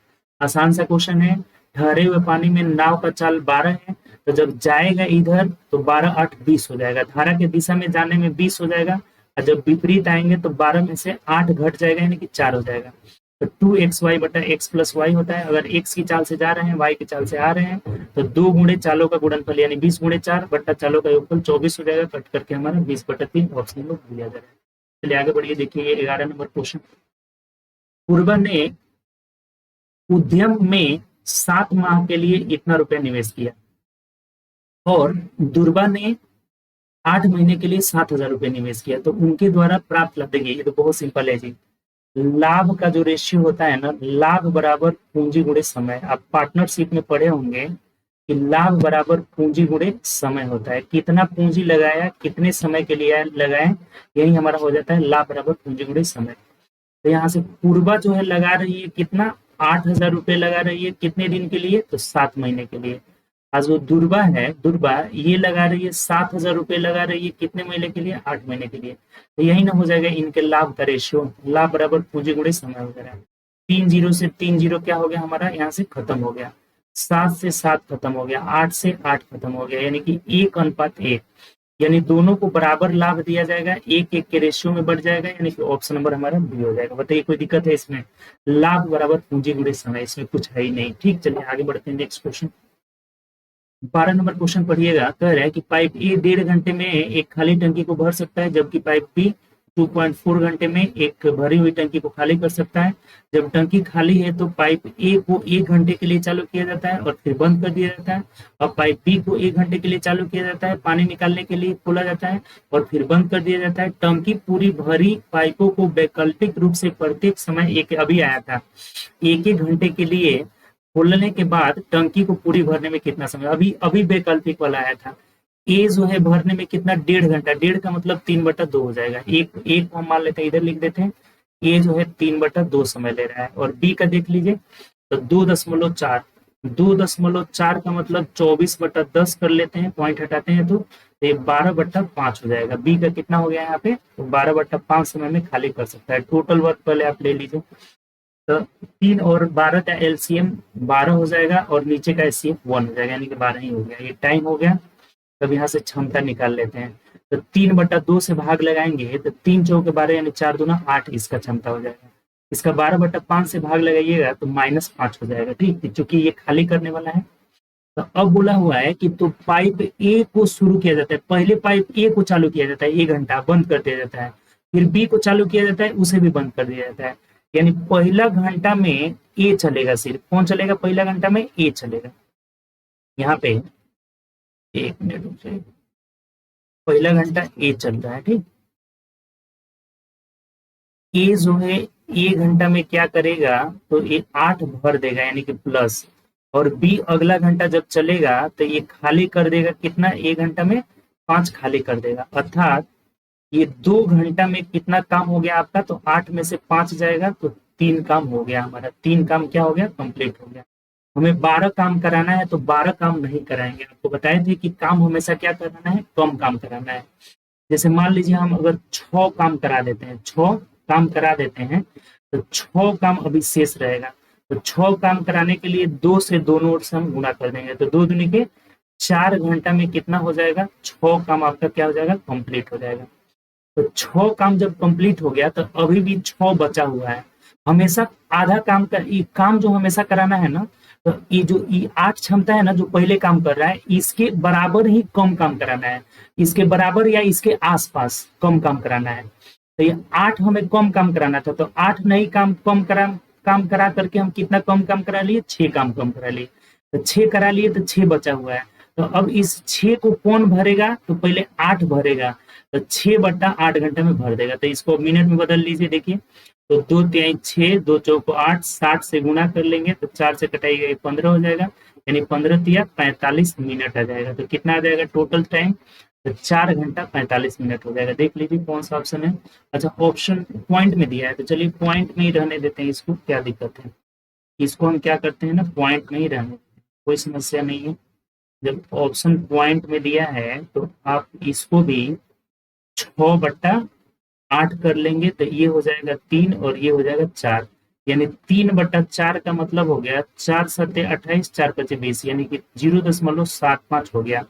आसान सा क्वेश्चन है। ठहरे हुए पानी में नाव का चाल 12 है, तो जब जाएगा इधर तो 12 8 20 हो जाएगा, धारा के दिशा में जाने में 20 हो जाएगा, और जब विपरीत आएंगे तो 12 में से 8 घट जाएगा, यानी कि 4 हो जाएगा। तो 2xy बटा x प्लस वाई होता है, अगर x की चाल से जा रहे हैं, y की चाल से आ रहे हैं, तो 2 गुणे चालों का गुणनफल, यानी 20 गुणे 4 बट्टा चालों का योगफल 24 हो जाएगा, कट करके हमारा 20/3 ऑप्शन में दिया जा रहा है। चलिए आगे बढ़िए, देखिए ये 11 नंबर क्वेश्चन। पूर्वा ने उद्यम में 7 माह के लिए इतना रुपया निवेश किया, और दुर्गा ने 8 महीने के लिए 7,000 रुपये निवेश किया, तो उनके द्वारा प्राप्त लाभ, देखिए ये तो बहुत सिंपल है जी। लाभ का जो रेशियो होता है ना, लाभ बराबर पूंजी गुणे समय, आप पार्टनरशिप में पढ़े होंगे कि लाभ बराबर पूंजी गुणे समय होता है, कितना पूंजी लगाया कितने समय के लिए लगाए, यही हमारा हो जाता है लाभ बराबर पूंजी गुणे समय। तो यहाँ से पूर्वा जो है लगा रही है कितना, 8,000 रुपये लगा रही है, कितने दिन के लिए, तो 7 महीने के लिए। आज वो दुर्बा है, दुर्बा ये लगा रही है 7,000 रुपये लगा रही है, कितने महीने के लिए, 8 महीने के लिए। तो यही ना हो जाएगा इनके लाभ का रेशियो, लाभ बराबर पूंजी गुणे समय हो जाएगा। 3 जीरो से 3 जीरो क्या हो गया हमारा, यहाँ से खत्म हो गया, 7 से 7 खत्म हो गया, 8 से 8 खत्म हो गया, यानी कि 1:1, यानी दोनों को बराबर लाभ दिया जाएगा, 1:1 के रेशियो में बढ़ जाएगा, यानी कि ऑप्शन नंबर हमारा बी हो जाएगा। बताइए कोई दिक्कत है इसमें, लाभ बराबर पूंजी गुणे समय, इसमें कुछ है ही नहीं। ठीक, चलिए आगे बढ़ते हैं नेक्स्ट क्वेश्चन। 12 नंबर क्वेश्चन पढ़िएगा, कह रहा है कि पाइप ए 1.5 घंटे में एक खाली टंकी को भर सकता है, जबकि पाइप बी 2.4 घंटे में एक भरी हुई टंकी को खाली कर सकता है। जब टंकी खाली है तो पाइप ए को 1 घंटे के लिए चालू किया जाता है और फिर बंद कर दिया जाता है, और पाइप बी को 1 घंटे के लिए चालू किया जाता है, पानी निकालने के लिए खोला जाता है और फिर बंद कर दिया जाता है। टंकी पूरी भरी पाइपों को वैकल्पिक रूप से प्रत्येक समय एक, अभी आया था, 1-1 घंटे के लिए खोलने के बाद टंकी को पूरी भरने में कितना समय, अभी अभी वैकल्पिक वाला आया था। ए जो है भरने में कितना, 1.5 घंटा, 1.5 का मतलब 3/2 हो जाएगा, एक को हम मान लेते हैं, इधर लिख देते हैं, ए जो है 3/2 समय ले रहा है, और बी का देख लीजिए तो 2.4, 2.4 का मतलब 24/10 कर लेते हैं, पॉइंट हटाते हैं तो ये 12/5 हो जाएगा। बी का कितना हो गया यहाँ पे, तो 12/5 समय में खाली कर सकता है। टोटल वर्क पहले आप ले लीजिए, तो 3 और 12 का एलसीएम 12 हो जाएगा और नीचे का एचसीएफ 1 हो जाएगा, यानी कि 12 ही हो गया। ये टाइम हो गया। तब यहाँ से क्षमता निकाल लेते हैं। तो 3/2 से भाग लगाएंगे तो 3×4 = 12 यानी 4×2 = 8 इसका क्षमता हो जाएगा। इसका 12/5 से भाग लगाइएगा तो -5 हो जाएगा। ठीक, चूंकि ये खाली करने वाला है। तो अब बोला हुआ है कि तो पाइप ए को शुरू किया जाता है, पहले पाइप ए को चालू किया जाता है 1 घंटा, बंद कर दिया जाता है। फिर बी को चालू किया जाता है, उसे भी बंद कर दिया जाता है। यानी पहला घंटा में ए चलेगा, सिर्फ कौन चलेगा? पहला घंटा में ए चलेगा। यहाँ पे 1 मिनट रुक जाइए, पहला घंटा ए चल रहा है। ठीक, ए जो है 1 घंटा में क्या करेगा? तो ये 8 भर देगा यानी कि प्लस। और बी अगला घंटा जब चलेगा तो ये खाली कर देगा कितना? 1 घंटा में 5 खाली कर देगा। अर्थात ये 2 घंटा में कितना काम हो गया आपका? तो 8 में से 5 जाएगा तो 3 काम हो गया हमारा। 3 काम क्या हो गया? कंप्लीट हो गया। हमें 12 काम कराना है तो 12 काम नहीं कराएंगे। आपको बताए थे कि काम हमेशा क्या कराना है? कम काम कराना है। जैसे मान लीजिए हम अगर 6 काम करा देते हैं, 6 काम करा देते हैं तो 6 काम अभी शेष रहेगा। तो 6 काम कराने के लिए 2 से दोनों ओर से हम गुणा कर देंगे तो 2 दूनी के 4 घंटा में कितना हो जाएगा? 6 काम आपका क्या हो जाएगा? कंप्लीट हो जाएगा। तो 6 काम जब कंप्लीट हो गया तो अभी भी 6 बचा हुआ है। हमेशा आधा काम का ये काम जो हमेशा कराना है ना, तो ये जो ये 8 क्षमता है ना जो पहले काम कर रहा है, इसके बराबर ही कम काम कराना है। इसके बराबर या इसके आसपास कम काम कराना है। तो ये 8 हमें कम काम कराना था, तो 8 नहीं काम करा करके हम कितना कम काम करा लिए? 6 काम कम करा लिए। तो 6 करा लिए तो 6 बचा हुआ है। तो अब इस 6 को कौन भरेगा? तो पहले 8 भरेगा। तो 6/8 घंटे में भर देगा। तो इसको मिनट में बदल लीजिए। देखिए, तो 2×3 = 6, 2×4 = 8, 60 से गुणा कर लेंगे तो 4 से कटाइएगा 15 हो जाएगा। यानी 15×3 = 45 मिनट आ जाएगा। तो कितना आ जाएगा टोटल टाइम? तो 4 घंटा 45 मिनट हो जाएगा। देख लीजिए कौन सा ऑप्शन है। अच्छा, ऑप्शन पॉइंट में दिया है तो चलिए पॉइंट में ही रहने देते हैं इसको, क्या दिक्कत है? इसको हम क्या करते हैं ना, पॉइंट में ही रहने देते हैं, कोई समस्या नहीं है। जब ऑप्शन पॉइंट में दिया है तो आप इसको भी 6/8 कर लेंगे तो ये हो जाएगा 3 और ये हो जाएगा 4। यानी 3/4 का मतलब हो गया 4×7 = 28, 4×5 = 20, यानी कि 0.75 हो गया।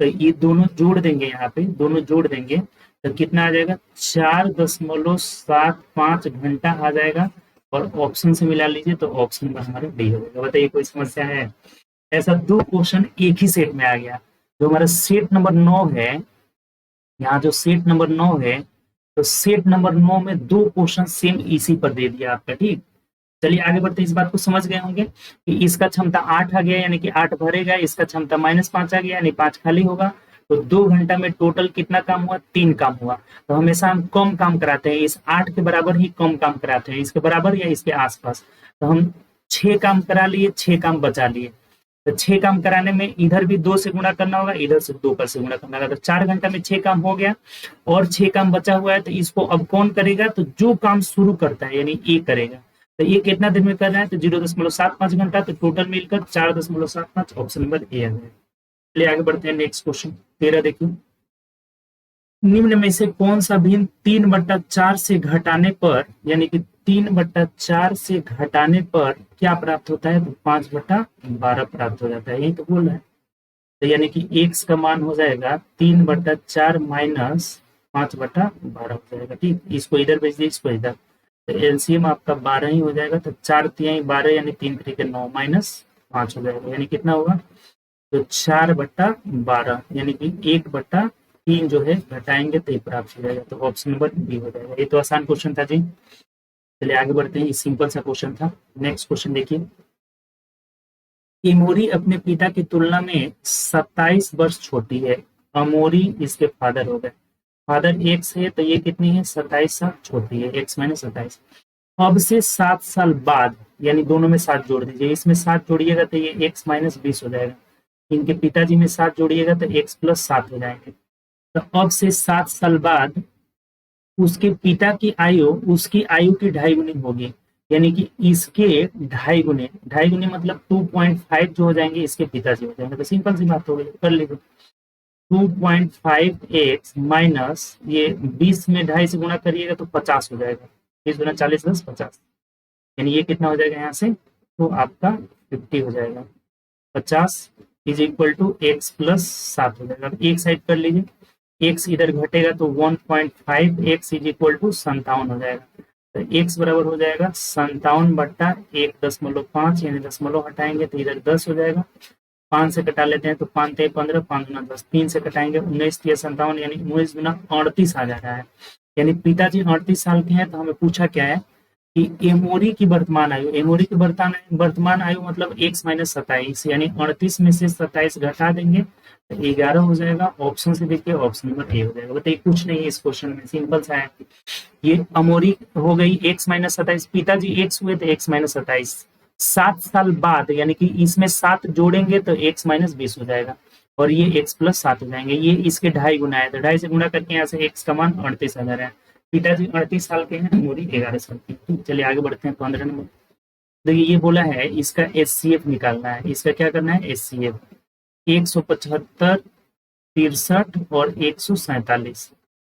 तो ये दोनों जोड़ देंगे, यहाँ पे दोनों जोड़ देंगे तो कितना आ जाएगा? 4.75 घंटा आ जाएगा। और ऑप्शन से मिला लीजिए तो ऑप्शन में हमारा डी हो जाएगा। बताइए कोई समस्या है? ऐसा 2 क्वेश्चन एक ही सेट में आ गया। जो हमारा सेट नंबर 9 है, यहाँ जो सेट नंबर 9 है, तो सेट नंबर 9 में 2 क्वेश्चन सेम इसी पर दे दिया आपका। ठीक, चलिए आगे बढ़ते। इस बात को समझ गए होंगे कि इसका क्षमता 8 आ गया यानी कि 8 भरेगा, इसका क्षमता -5 आ गया यानी 5 खाली होगा। तो 2 घंटा में टोटल कितना काम हुआ? 3 काम हुआ। तो हमेशा हम कम काम कराते हैं, इस 8 के बराबर ही कम काम कराते हैं, इसके बराबर या इसके आसपास। तो हम 6 काम करा लिए, 6 काम बचा लिए। तो 6 काम कराने में इधर भी 2 से गुणा करना होगा, इधर से 2 से गुणा करना होगा। तो 4 घंटा में 6 काम हो गया और 6 काम बचा हुआ है। तो इसको अब कौन करेगा? तो जो काम शुरू करता है यानी ए करेगा। तो ये कितना दिन में कर रहा है? तो 0.75 घंटा। तो टोटल मिलकर 4.75। ऑप्शन नंबर ए है। चलिए आगे बढ़ते हैं। नेक्स्ट क्वेश्चन 13 देखिए। निम्न में से कौन सा भिन्न 3/4 से घटाने पर, यानी कि 3/4 से घटाने पर क्या प्राप्त होता है? तो 5/12 प्राप्त हो जाता है। यही तो बोल रहा है। तो यानी कि x का मान हो जाएगा 3/4 माइनस 5/12 हो जाएगा। ठीक, इसको इधर भेज दिए, इसको इधर। तो एलसीएम आपका 12 ही हो जाएगा। तो 4×3 = 12 यानी 3×3 = 9 माइनस 5 हो जाएगा। यानी कितना होगा? तो 4/12 यानी कि 1/3 जो है घटाएंगे तो ये प्राप्त हो जाएगा। तो ऑप्शन नंबर बी हो जाएगा। ये तो आसान क्वेश्चन था जी। चलिए आगे बढ़ते हैं। ये सिंपल सा क्वेश्चन था। नेक्स्ट क्वेश्चन देखिए। इमोरी अपने पिता की तुलना में 27 वर्ष छोटी है। अमोरी इसके फादर हो गए। फादर एक्स है तो ये कितनी है? 27 साल छोटी है, x - 27। अब से 7 साल बाद, यानी दोनों में 7 जोड़ दीजिए। इसमें 7 जोड़िएगा तो ये x - 20 हो जाएगा। इनके पिताजी में 7 जोड़िएगा तो x + 7 हो जाएंगे। तो अब से 7 साल बाद उसके पिता की आयु उसकी आयु की 2.5 गुनी होगी। यानी कि इसके 2.5 गुने मतलब 2.5 जो हो जाएंगे इसके पिताजी हो जाएंगे। तो सिंपल सी बात हो गई, कर लीजिए। 2.5x माइनस ये 20 में 2.5 से गुणा करिएगा तो 50 हो जाएगा। 20 × 40 = 50। यानी ये कितना हो जाएगा यहाँ से, तो आपका 50 हो जाएगा। 50 is equal to x plus 7 हो जाएगा। अब एक साइड कर लीजिए, एक्स इधर घटेगा तो 1.5 एक्स इज इक्वल टू 57 हो जाएगा। तो एक्स बराबर हो जाएगा 57 बट्टा 1.5, यानी दशमलव हटाएंगे तो इधर 10 हो जाएगा। 5 से कटा लेते हैं तो 5 ते 15, 5 गुना 10, 3 से कटाएंगे 19 तिया 57, यानी 19 गुना 38 आ जा रहा है। यानी पिताजी 38 साल के हैं। तो हमें पूछा क्या है कि एमोरी की वर्तमान आयु, एमोरी की वर्तमान आयु मतलब x माइनस 27, यानी 38 में से 27 घटा देंगे तो 11 हो जाएगा। ऑप्शन से देखिए ऑप्शन नंबर ए हो जाएगा। बताइए कुछ नहीं है इस क्वेश्चन में, सिंपल सा है। ये अमोरी हो गई x माइनस 27, पिताजी x हुए तो x माइनस 27, 7 साल बाद, यानी कि इसमें 7 जोड़ेंगे तो x माइनस 20 हो जाएगा और ये x प्लस 7 हो जाएंगे। ये इसके 2.5 गुना है तो 2.5 से गुना करके यहाँ से x का मान 38,000 है। पिताजी 38 साल के हैं, अमोरी 11 साल की। ठीक, चलिए आगे बढ़ते हैं 15 नंबर। देखिए ये बोला है इसका HCF निकालना है। इसका क्या करना है, HCF 175, 63 और 147,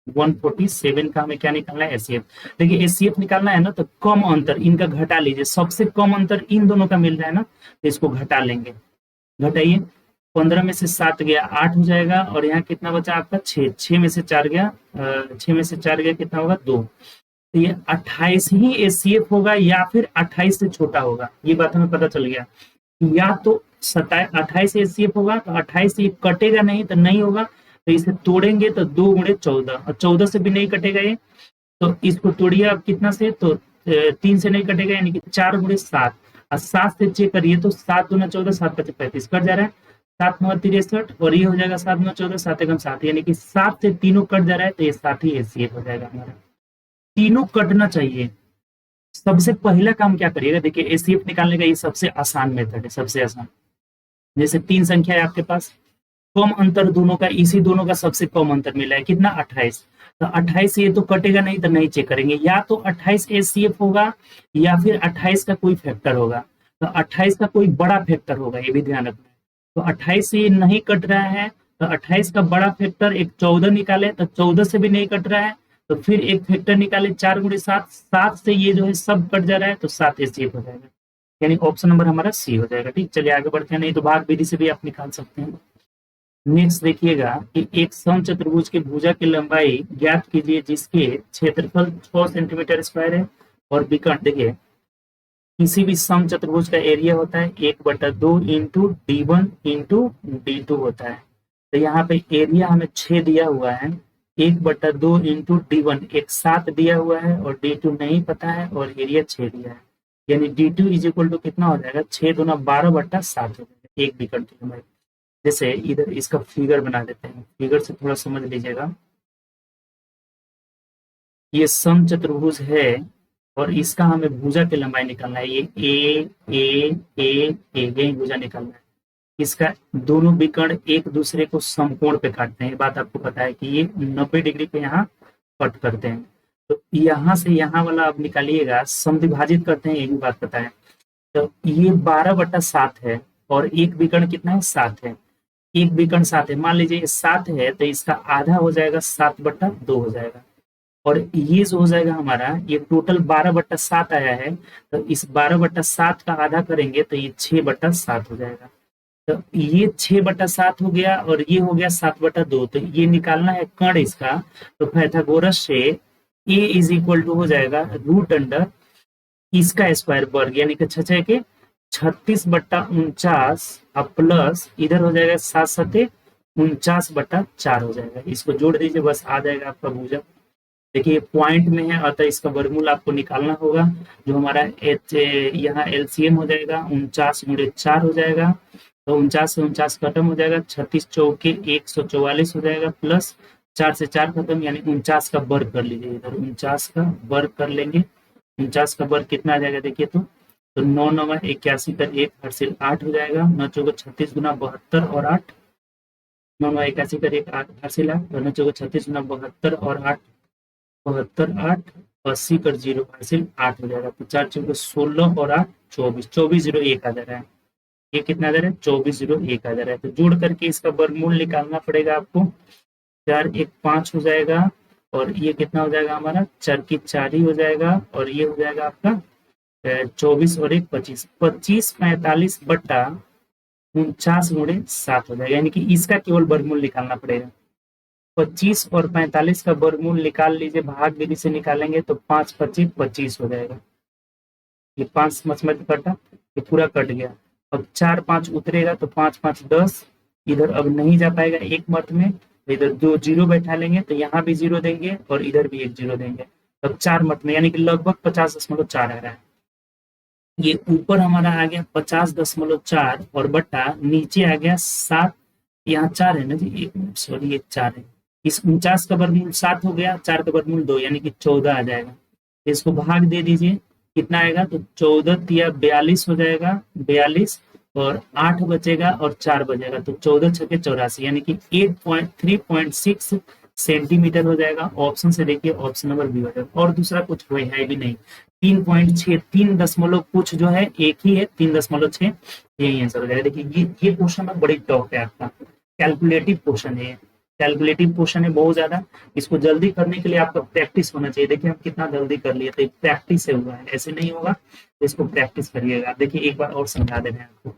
147 का हमें क्या निकालना है, एचसीएफ। देखिए एचसीएफ निकालना है ना, तो कम अंतर इनका घटा लीजिए। सबसे कम अंतर इन दोनों का मिल रहा है ना, तो इसको घटा लेंगे। घटाइए, 15 में से 7 गया 8 हो जाएगा और यहाँ कितना बचा आपका 6, 6 में से 4 गया 6 में से 4 गया कितना होगा 2। तो ये 28 ही एचसीएफ होगा या फिर 28 से छोटा होगा, ये बात हमें पता चल गया। या तो 28 एचसीएफ होगा तो 28 से ये कटेगा नहीं तो नहीं होगा, तो इसे तोड़ेंगे तो 2 गुणे 14 और 14 से भी नहीं कटेगा ये, तो इसको तोड़िए आप कितना से, तो 3 से नहीं कटेगा यानी कि 4 गुणे 7 और 7 से चेक करिए तो 7 दूना 14, 7 पचे 35 कट जा रहा है, 7 9 63 और ये हो जाएगा 7 9 14, 7 एकम 7, यानी कि 7 से तीनों कट जा रहा है तो ये 7 ही एचसीएफ हो जाएगा हमारा। तीनों कटना चाहिए। सबसे पहला काम क्या करिएगा, देखिए एचसीएफ निकालने का ये सबसे आसान मेथड है, सबसे आसान। जैसे 3 संख्या है आपके पास, कम अंतर दोनों का, इसी दोनों का सबसे कम अंतर मिला है कितना 28, तो 28 से ये तो कटेगा नहीं तो नहीं चेक करेंगे, या तो 28 एचसीएफ होगा या फिर 28 का कोई फैक्टर होगा। तो 28 का कोई बड़ा फैक्टर होगा, ये भी ध्यान रखना है। तो 28 से ये नहीं कट रहा है तो 28 का बड़ा फैक्टर एक 14 निकाले तो 14 से भी नहीं कट रहा है, तो फिर एक फैक्टर निकाले 4 गुणे 7, 7 से ये जो है सब कट जा रहा है तो 7 एचसीएफ हो जाएगा। यानी ऑप्शन नंबर हमारा सी हो जाएगा। ठीक, चलिए आगे बढ़ते हैं, नहीं तो भाग विधि से भी आप निकाल सकते हैं। नेक्स्ट देखिएगा कि एक समचतुर्भुज की भुजा की लंबाई ज्ञात कीजिए जिसके क्षेत्रफल 6 सेंटीमीटर स्क्वायर है और विकर्ण, देखिए किसी भी समचतुर्भुज का एरिया होता है 1/2 इंटू D1 इंटू D2 होता है। तो यहाँ पे एरिया हमें 6 दिया हुआ है, 1/2 इंटू D1 एक 7 दिया हुआ है और D2 नहीं पता है और एरिया 6 दिया है, यानी D2 इज इक्वल टू कितना हो जाएगा 6 दूना 12/7 हो जाएगा एक विकर्ण की लंबाई। जैसे इधर इसका फिगर बना देते हैं, फिगर से थोड़ा समझ लीजिएगा। ये समचतुर्भुज है और इसका हमें भुजा की लंबाई निकालना है, ये ए यही भुजा निकालना है। इसका दोनों विकर्ण एक दूसरे को समकोण पे काटते हैं, ये बात आपको पता है कि ये 90 डिग्री पे यहाँ कट करते हैं। तो यहाँ से यहाँ वाला आप निकालिएगा, समविभाजित करते हैं, ये भी बात पता है। तो ये 12/7 है और एक विकर्ण कितना है 7 है, एक विकर्ण 7 है, मान लीजिए 7 है तो इसका आधा हो जाएगा 7/2 हो जाएगा और ये जो हो जाएगा हमारा, ये टोटल 12/7 आया है, तो इस 12/7 का आधा करेंगे तो ये 6/7 हो जाएगा। तो ये 6/7 हो गया और ये हो गया 7/2, तो ये निकालना है कर्ण इसका। तो पाइथागोरस से a इज इक्वल टू हो जाएगा रूट अंडर इसका स्क्वायर वर्ग, यानी कि 6 के 36/49 अब प्लस इधर हो जाएगा 7 7 49/4 हो जाएगा। इसको जोड़ दीजिए, बस आ जाएगा आपका भुजा। देखिए पॉइंट में है अतः इसका वर्गमूल आपको निकालना होगा, जो हमारा यहाँ एलसीएम हो जाएगा 49/4 हो जाएगा। तो 49 से 49 खत्म हो जाएगा, 36 चौके 144 हो जाएगा, प्लस 4 से 4 खत्म, यानी 49 का वर्ग कर लीजिए, इधर 49 का वर्ग कर लेंगे। 49 का वर्ग कितना आ जाएगा देखिए, तो 9 9 81 का 1 हासिल 8 हो जाएगा, 9 चौके 36 गुना 72 और 8, 9 9 81 का 1 8 हासिल 8, 9 चौके 36 गुना 72 और 8, 72 8 80 कर 0 हासिल 8 हो जाएगा। तो 4 चौके 16 और 8 24, 2401 आ जा रहा है। ये कितना आ जा रहा है 2401 आ जा रहा है। तो जोड़ करके इसका वर्गमूल निकालना पड़ेगा आपको, 4 1 5 हो जाएगा और ये कितना हो जाएगा हमारा 4 की 4 ही हो जाएगा और ये हो जाएगा आपका 24 और 1 25, 25 45 बट्टा 49 × 7 हो जाएगा, यानी कि इसका केवल वर्गमूल निकालना पड़ेगा। 25 और 45 का वर्गमूल निकाल लीजिए, भाग विधि से निकालेंगे तो 5 25 25 हो जाएगा। ये 5 मत कटा, ये पूरा कट गया। अब 4 5 उतरेगा तो 5 5 10, इधर अब नहीं जा पाएगा एक मत में, इधर 2 जीरो बैठा लेंगे तो यहाँ भी जीरो देंगे और इधर भी एक जीरो देंगे। अब 4 मत में, यानी कि लगभग 50.4 आ रहा है। ये ऊपर हमारा आ गया 50.4 और बट्टा नीचे आ गया 7, यहाँ 4 है ना जी, एक मिनट सॉरी, ये 4 है। इस 49 का वर्गमूल 7 हो गया, 4 का वर्गमूल 2, यानी कि 14 आ जाएगा। इसको भाग दे दीजिए, कितना आएगा तो 14 तिया 42 हो जाएगा, 42 और 8 बचेगा और 4 बचेगा तो 14 छके 84, यानी कि 3.6 सेंटीमीटर हो जाएगा। ऑप्शन से देखिए, ऑप्शन नंबर बी हो जाएगा। और दूसरा कुछ है भी नहीं। 3.6, 3 दशमलव कुछ जो है एक ही है, 3.6, यही आंसर हो जाएगा। देखिए ये क्वेश्चन में बड़ी टॉप है आपका, कैलकुलेटिव क्वेश्चन है, कैलकुलेटिव क्वेश्चन है बहुत ज्यादा। इसको जल्दी करने के लिए आपका प्रैक्टिस होना चाहिए। देखिए हम कितना जल्दी कर लिए, तो प्रैक्टिस से हुआ है, ऐसे नहीं होगा। तो इसको प्रैक्टिस करिएगा। देखिए एक बार और समझा दे रहे हैं आपको।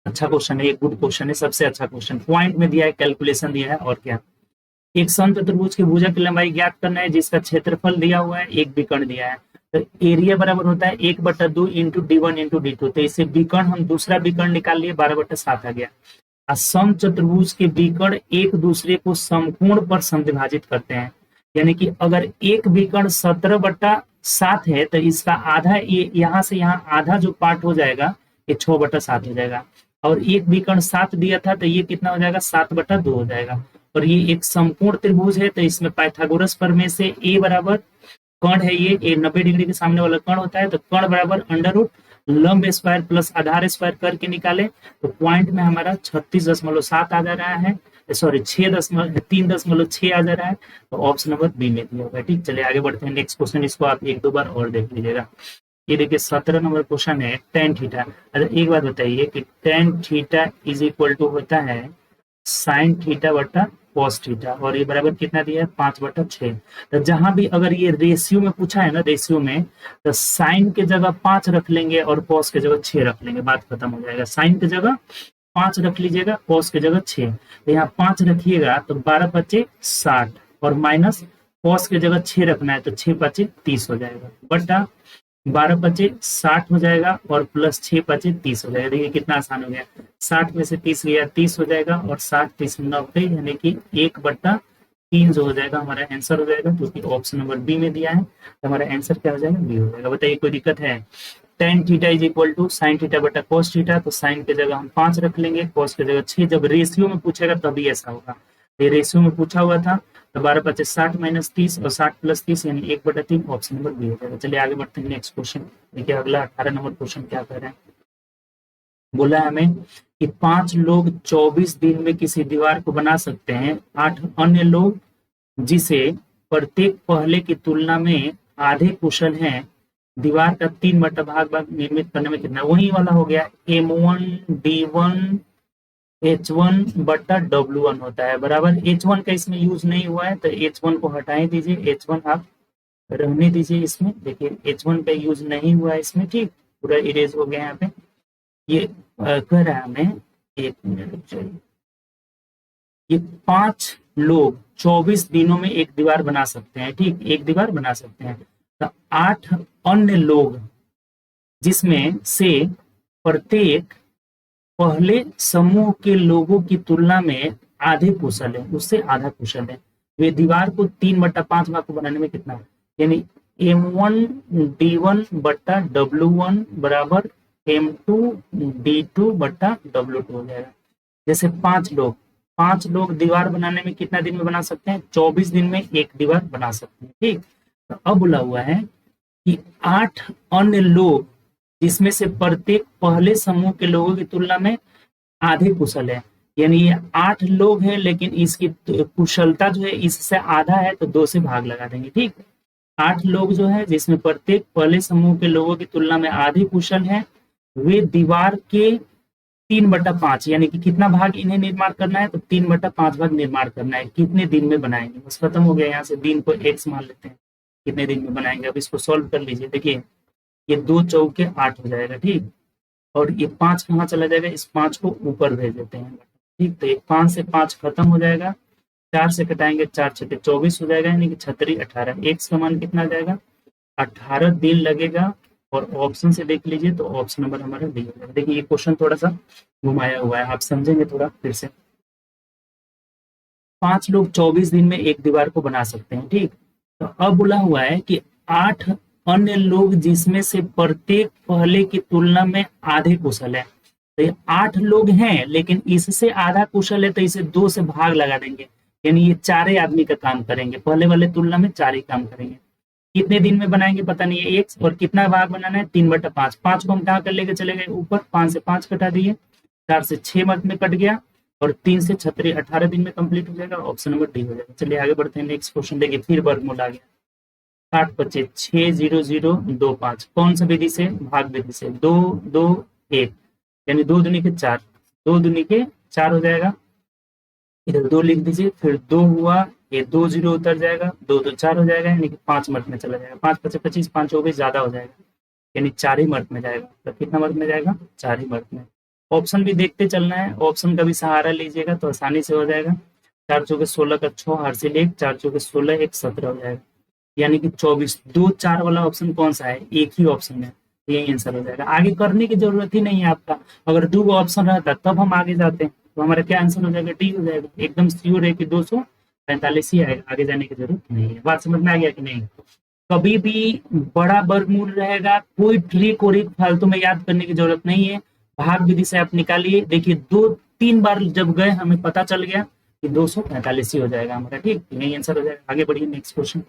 अच्छा क्वेश्चन है, ये गुड क्वेश्चन है, सबसे अच्छा क्वेश्चन। पॉइंट में दिया है, कैलकुलेशन दिया है, और क्या। एक समचतुर्भुज की भुजा की लंबाई ज्ञात करना है, जिसका क्षेत्रफल दिया हुआ है, एक विकर्ण दिया है। तो एरिया बराबर होता है 1/2 इंटू d1 इंटू d2। तो इसे विकर्ण, हम दूसरा विकर्ण निकाल लिए, 12/7 आ गया। समचतुर्भुज के विकर्ण एक दूसरे को समकोण पर समविभाजित करते हैं, यानी कि अगर एक विकर्ण 17/7 है तो इसका आधा, ये यहाँ से यहाँ आधा जो पार्ट हो जाएगा ये 6/7 हो जाएगा। और एक विकर्ण 7 दिया था तो ये कितना हो जाएगा, 7/2 हो जाएगा। और ये एक समकोण त्रिभुज है, तो इसमें पाइथागोरस प्रमेय से ए बराबर, कर्ण है ये 90 डिग्री के सामने वाला कर्ण होता है, तो कर्ण बराबर अंडर रूट लंब स्क्वायर प्लस आधार स्क्वायर करके निकाले तो पॉइंट में हमारा 36.7 आ जा रहा है, सॉरी 3.6 आ जा रहा है। तो ऑप्शन नंबर बी में दिया होगा। ठीक, चलिए आगे बढ़ते हैं। नेक्स्ट क्वेश्चन, इसको आप एक दो बार और देख लीजिएगा। ये देखिए 17 नंबर क्वेश्चन है, टेन थीटा। अच्छा एक बात बताइए कि tan theta is equal to होता है साइन थीटा बटा कॉस थीटा, और ये बराबर कितना दिया है, 5/6। तो जहां भी अगर ये रेशियो में पूछा है ना, रेशियो में, तो साइन के जगह 5 रख लेंगे और कॉस के जगह 6 रख लेंगे, बात खत्म हो जाएगा। साइन की जगह 5 रख लीजिएगा, कॉस की जगह 6। तो यहाँ 5 रखिएगा तो 12×5 = 60, और माइनस कॉस की जगह 6 रखना है तो 6×5 = 30 हो जाएगा, बटा 12×5 = 60 हो जाएगा, और प्लस 6×5 = 30 हो जाएगा। देखिए कितना आसान हो गया, 60 में से 30 गया 30 हो जाएगा, और 60 30 90, यानी कि 1/3 जो हो जाएगा हमारा आंसर हो जाएगा, जो कि ऑप्शन नंबर बी में दिया है। तो हमारा आंसर क्या हो जाएगा, बी हो जाएगा। बताइए कोई दिक्कत है। Tan theta is equal to sine theta बटा कॉस थीटा, तो साइन की जगह हम 5 रख लेंगे, कॉस की जगह 6। जब रेशियो में पूछेगा तभी ऐसा होगा, ये रेशियो में पूछा हुआ था। तो 12×5 = 60 - 30 और 60 + 30 यानी 1/3, ऑप्शन नंबर बी हो जाएगा। चलिए आगे बढ़ते हैं। नेक्स्ट क्वेश्चन देखिए, अगला 18 नंबर क्वेश्चन क्या कर रहे हैं। बोला है हमें कि 5 लोग 24 दिन में किसी दीवार को बना सकते हैं, 8 अन्य लोग जिसे प्रत्येक पहले की तुलना में आधे कुशल हैं, दीवार का 3/भाग निर्मित करने में कितना, वही वाला हो गया। M1 D1 H1 बटा W1 होता है बराबर। H1 का इसमें यूज नहीं हुआ है, तो H1 को हटाए दीजिए, H1 आप रहने दीजिए इसमें। देखिए H1 का यूज नहीं हुआ है इसमें, ठीक, पूरा इरेज हो गया यहाँ पे। ये कह रहा है हमें, एक मिनट रुक जाइए, ये 5 लोग 24 दिनों में एक दीवार बना सकते हैं, ठीक, एक दीवार बना सकते हैं। तो 8 अन्य लोग जिसमें से प्रत्येक पहले समूह के लोगों की तुलना में आधे कुशल है, उससे आधा कुशल है, वे दीवार को 3/5 भाग को बनाने में कितना, यानी M1 D1 बटा W1 बराबर M2 D2 बटा W2 हो जाएगा। जैसे 5 लोग दीवार बनाने में कितना दिन में बना सकते हैं, 24 दिन में एक दीवार बना सकते हैं, ठीक। तो अब बोला हुआ है कि 8 अन्य लोग जिसमें से प्रत्येक पहले समूह के लोगों की तुलना में आधे कुशल है, यानी ये 8 लोग हैं लेकिन इसकी कुशलता जो है इससे आधा है, तो 2 से भाग लगा देंगे, ठीक। 8 लोग जो है जिसमें प्रत्येक पहले समूह के लोगों की तुलना में आधे कुशल है, वे दीवार के 3/5 यानी कि कितना भाग इन्हें निर्माण करना है, तो 3/5 भाग निर्माण करना है। कितने दिन में बनाएंगे, बस खत्म हो गया। यहाँ से दिन को x मान लेते हैं, कितने दिन में बनाएंगे। अब इसको सॉल्व कर लीजिए। देखिए ये 2 चौके 8 हो जाएगा, ठीक। और ये 5 कहाँ चला जाएगा, इस 5 को ऊपर भेज देते हैं, ठीक। तो ये 5 से 5 खत्म हो जाएगा, 4 से कटाएंगे 4 छठे 24 हो जाएगा, यानी कि 36 18, एक्स का मान कितना आ जाएगा, 18 दिन लगेगा। और ऑप्शन से देख लीजिए तो ऑप्शन नंबर हमारा डी हो जाएगा। देखिए ये क्वेश्चन थोड़ा सा घुमाया हुआ है, आप समझेंगे थोड़ा फिर से। 5 लोग 24 दिन में एक दीवार को बना सकते हैं, ठीक। तो अब बोला हुआ है कि 8 अन्य लोग जिसमें से प्रत्येक पहले की तुलना में आधे कुशल है। तो ये 8 लोग हैं, लेकिन इससे आधा कुशल है, तो इसे 2 से भाग लगा देंगे, यानी ये 4 आदमी का काम करेंगे, पहले वाले तुलना में 4 ही काम करेंगे। कितने दिन में बनाएंगे पता नहीं है, एक और कितना भाग बनाना है, 3/5। 5 को हम कहाँ कर लेके चले गए ऊपर, 5 से 5 कटा दिए, 4 से 6 मंथ में कट गया, और 3 से 36 18 दिन में कंप्लीट हो जाएगा। ऑप्शन नंबर डी हो जाएगा। चलिए आगे बढ़ते हैं, नेक्स्ट क्वेश्चन देखिए, फिर वर्गमूल आ गया। 60 25 60025, कौन सा विधि से, भाग विधि से, 2 2 1, यानी 2 दूनी के 4, 2 दूनी के 4 हो जाएगा। इधर 2 लिख दीजिए, फिर 2 हुआ, ये 2 0 उतर जाएगा, 2 2 4 हो जाएगा, यानी कि 5 मर्द में चला जाएगा। 5 25 25, 5 24 ज्यादा हो जाएगा, यानी 4 ही मर्द में जाएगा। तो कितना मर्द में जाएगा, 4 ही मर्द में। ऑप्शन भी देखते चलना है, ऑप्शन का भी सहारा लीजिएगा तो आसानी से हो जाएगा। 4 चौके 16 का 6 हासिल 1, 4 चौके 16 1 17 हो जाएगा, यानी कि 24। 2 4 वाला ऑप्शन कौन सा है, एक ही ऑप्शन है, यही आंसर हो जाएगा। आगे करने की जरूरत ही नहीं है आपका, अगर 2 ऑप्शन रहता तब हम आगे जाते हैं, तो हमारा क्या आंसर हो जाएगा, डी हो जाएगा। एकदम श्योर है कि 245 ही आएगा, आगे जाने की जरूरत नहीं है। बात समझ में आ गया कि नहीं। कभी भी बड़ा वर्गमूल रहेगा, कोई ट्रिक और फालतू में याद करने की जरूरत नहीं है। भाग विधि से आप निकालिए, देखिए 2-3 बार जब गए हमें पता चल गया कि 245 ही हो जाएगा हमारा, ठीक, यही आंसर हो जाएगा। आगे बढ़िए, नेक्स्ट क्वेश्चन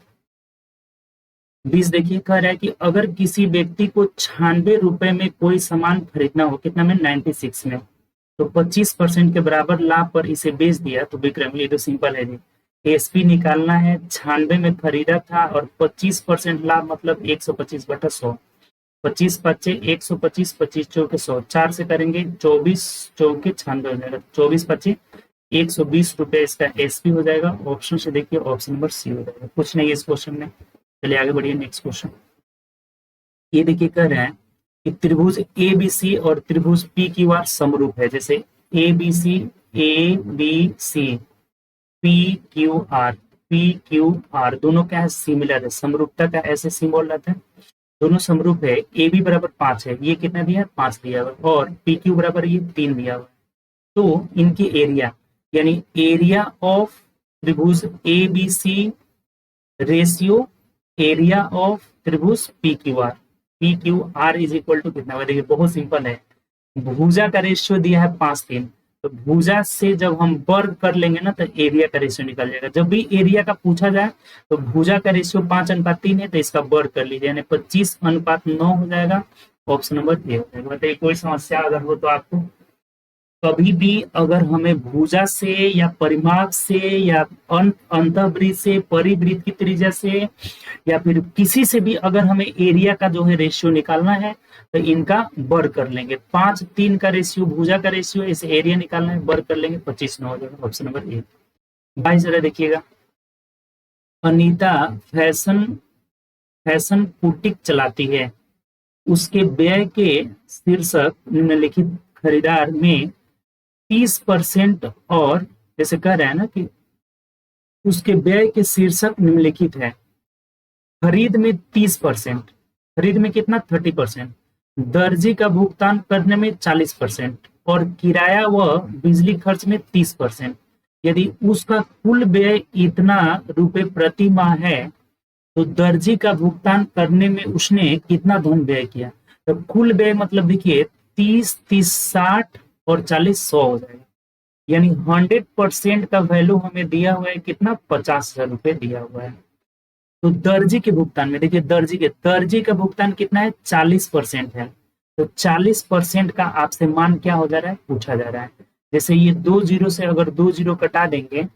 20 देखिए, कह रहा है कि अगर किसी व्यक्ति को 96 रुपए में कोई सामान खरीदना हो, कितना में, 96 में, तो 25% के बराबर लाभ पर इसे बेच दिया तो विक्रम, ये तो सिंपल है जी। एसपी निकालना है, 96 में खरीदा था और 25% लाभ, मतलब 125/100, 25 पच्चे 125, 25 चौके 100, 4 से करेंगे 24 चौके 96 हो जाएगा, 24 पच्चे 120 रुपए इसका एसपी हो जाएगा। ऑप्शन से देखिए, ऑप्शन नंबर सी हो जाएगा, कुछ नहीं है इस क्वेश्चन में। चलिए आगे बढ़िए, नेक्स्ट क्वेश्चन ये देखिए, कह रहे हैं कि त्रिभुज ए बी सी और त्रिभुज पी क्यू आर समरूप है। जैसे A B C P Q R दोनों क्या है, सिमिलर है, समरूपता का ऐसे सिंबल रहता है, दोनों समरूप है। ए बी बराबर 5 है, ये कितना दिया है, 5 दिया हुआ, और पी क्यू बराबर ये 3 दिया हुआ। तो इनकी एरिया, यानी एरिया ऑफ त्रिभुज A B C ratio area of त्रिभुज P Q R is equal to कितना, देखिए बहुत सिंपल है। भुजा का रेशियो दिया है 5-3, तो भुजा से जब हम वर्ग कर लेंगे ना तो एरिया का रेशियो निकल जाएगा। जब भी एरिया का पूछा जाए तो भुजा का रेशियो 5:3 है, तो इसका वर्ग कर लीजिए, यानी 25:9 हो जाएगा। ऑप्शन नंबर ए हो जाएगा। बताइए कोई समस्या अगर हो तो आपको। कभी भी अगर हमें भुजा से या परिमाप से या अंतःवृत्त से, परिवृत्त की त्रिज्या से, या फिर किसी से भी अगर हमें एरिया का जो है रेशियो निकालना है तो इनका वर्ग कर लेंगे। 5-3 का रेशियो भुजा का रेशियो, इसे एरिया निकालना है, वर्ग कर लेंगे, 25/9 हो जाएगा। Option number A. भाई जरा देखिएगा, अनीता फैशन फैशन बुटीक चलाती है, उसके व्यय के शीर्षक निम्नलिखित खरीदार में 30% और, जैसे कह रहे हैं ना कि उसके व्यय के शीर्षक निम्नलिखित है, खरीद में 30%, खरीद में कितना, 30%, दर्जी का भुगतान करने में 40%, और किराया व बिजली खर्च में 30%। यदि उसका कुल व्यय इतना रुपए प्रति माह है तो दर्जी का भुगतान करने में उसने कितना धन व्यय किया। तो कुल व्यय मतलब देखिए 30 60 और 40 100 हो जाएगा, यानी 100% का वैल्यू हमें दिया हुआ है कितना, 50,000 रुपए दिया हुआ है। तो दर्जी के भुगतान में देखिए, दर्जी का भुगतान कितना है, 40% है, तो 40% का आपसे मान क्या हो जा रहा है, पूछा जा रहा है। जैसे ये 2 0 से अगर 2 0 कटा देंगे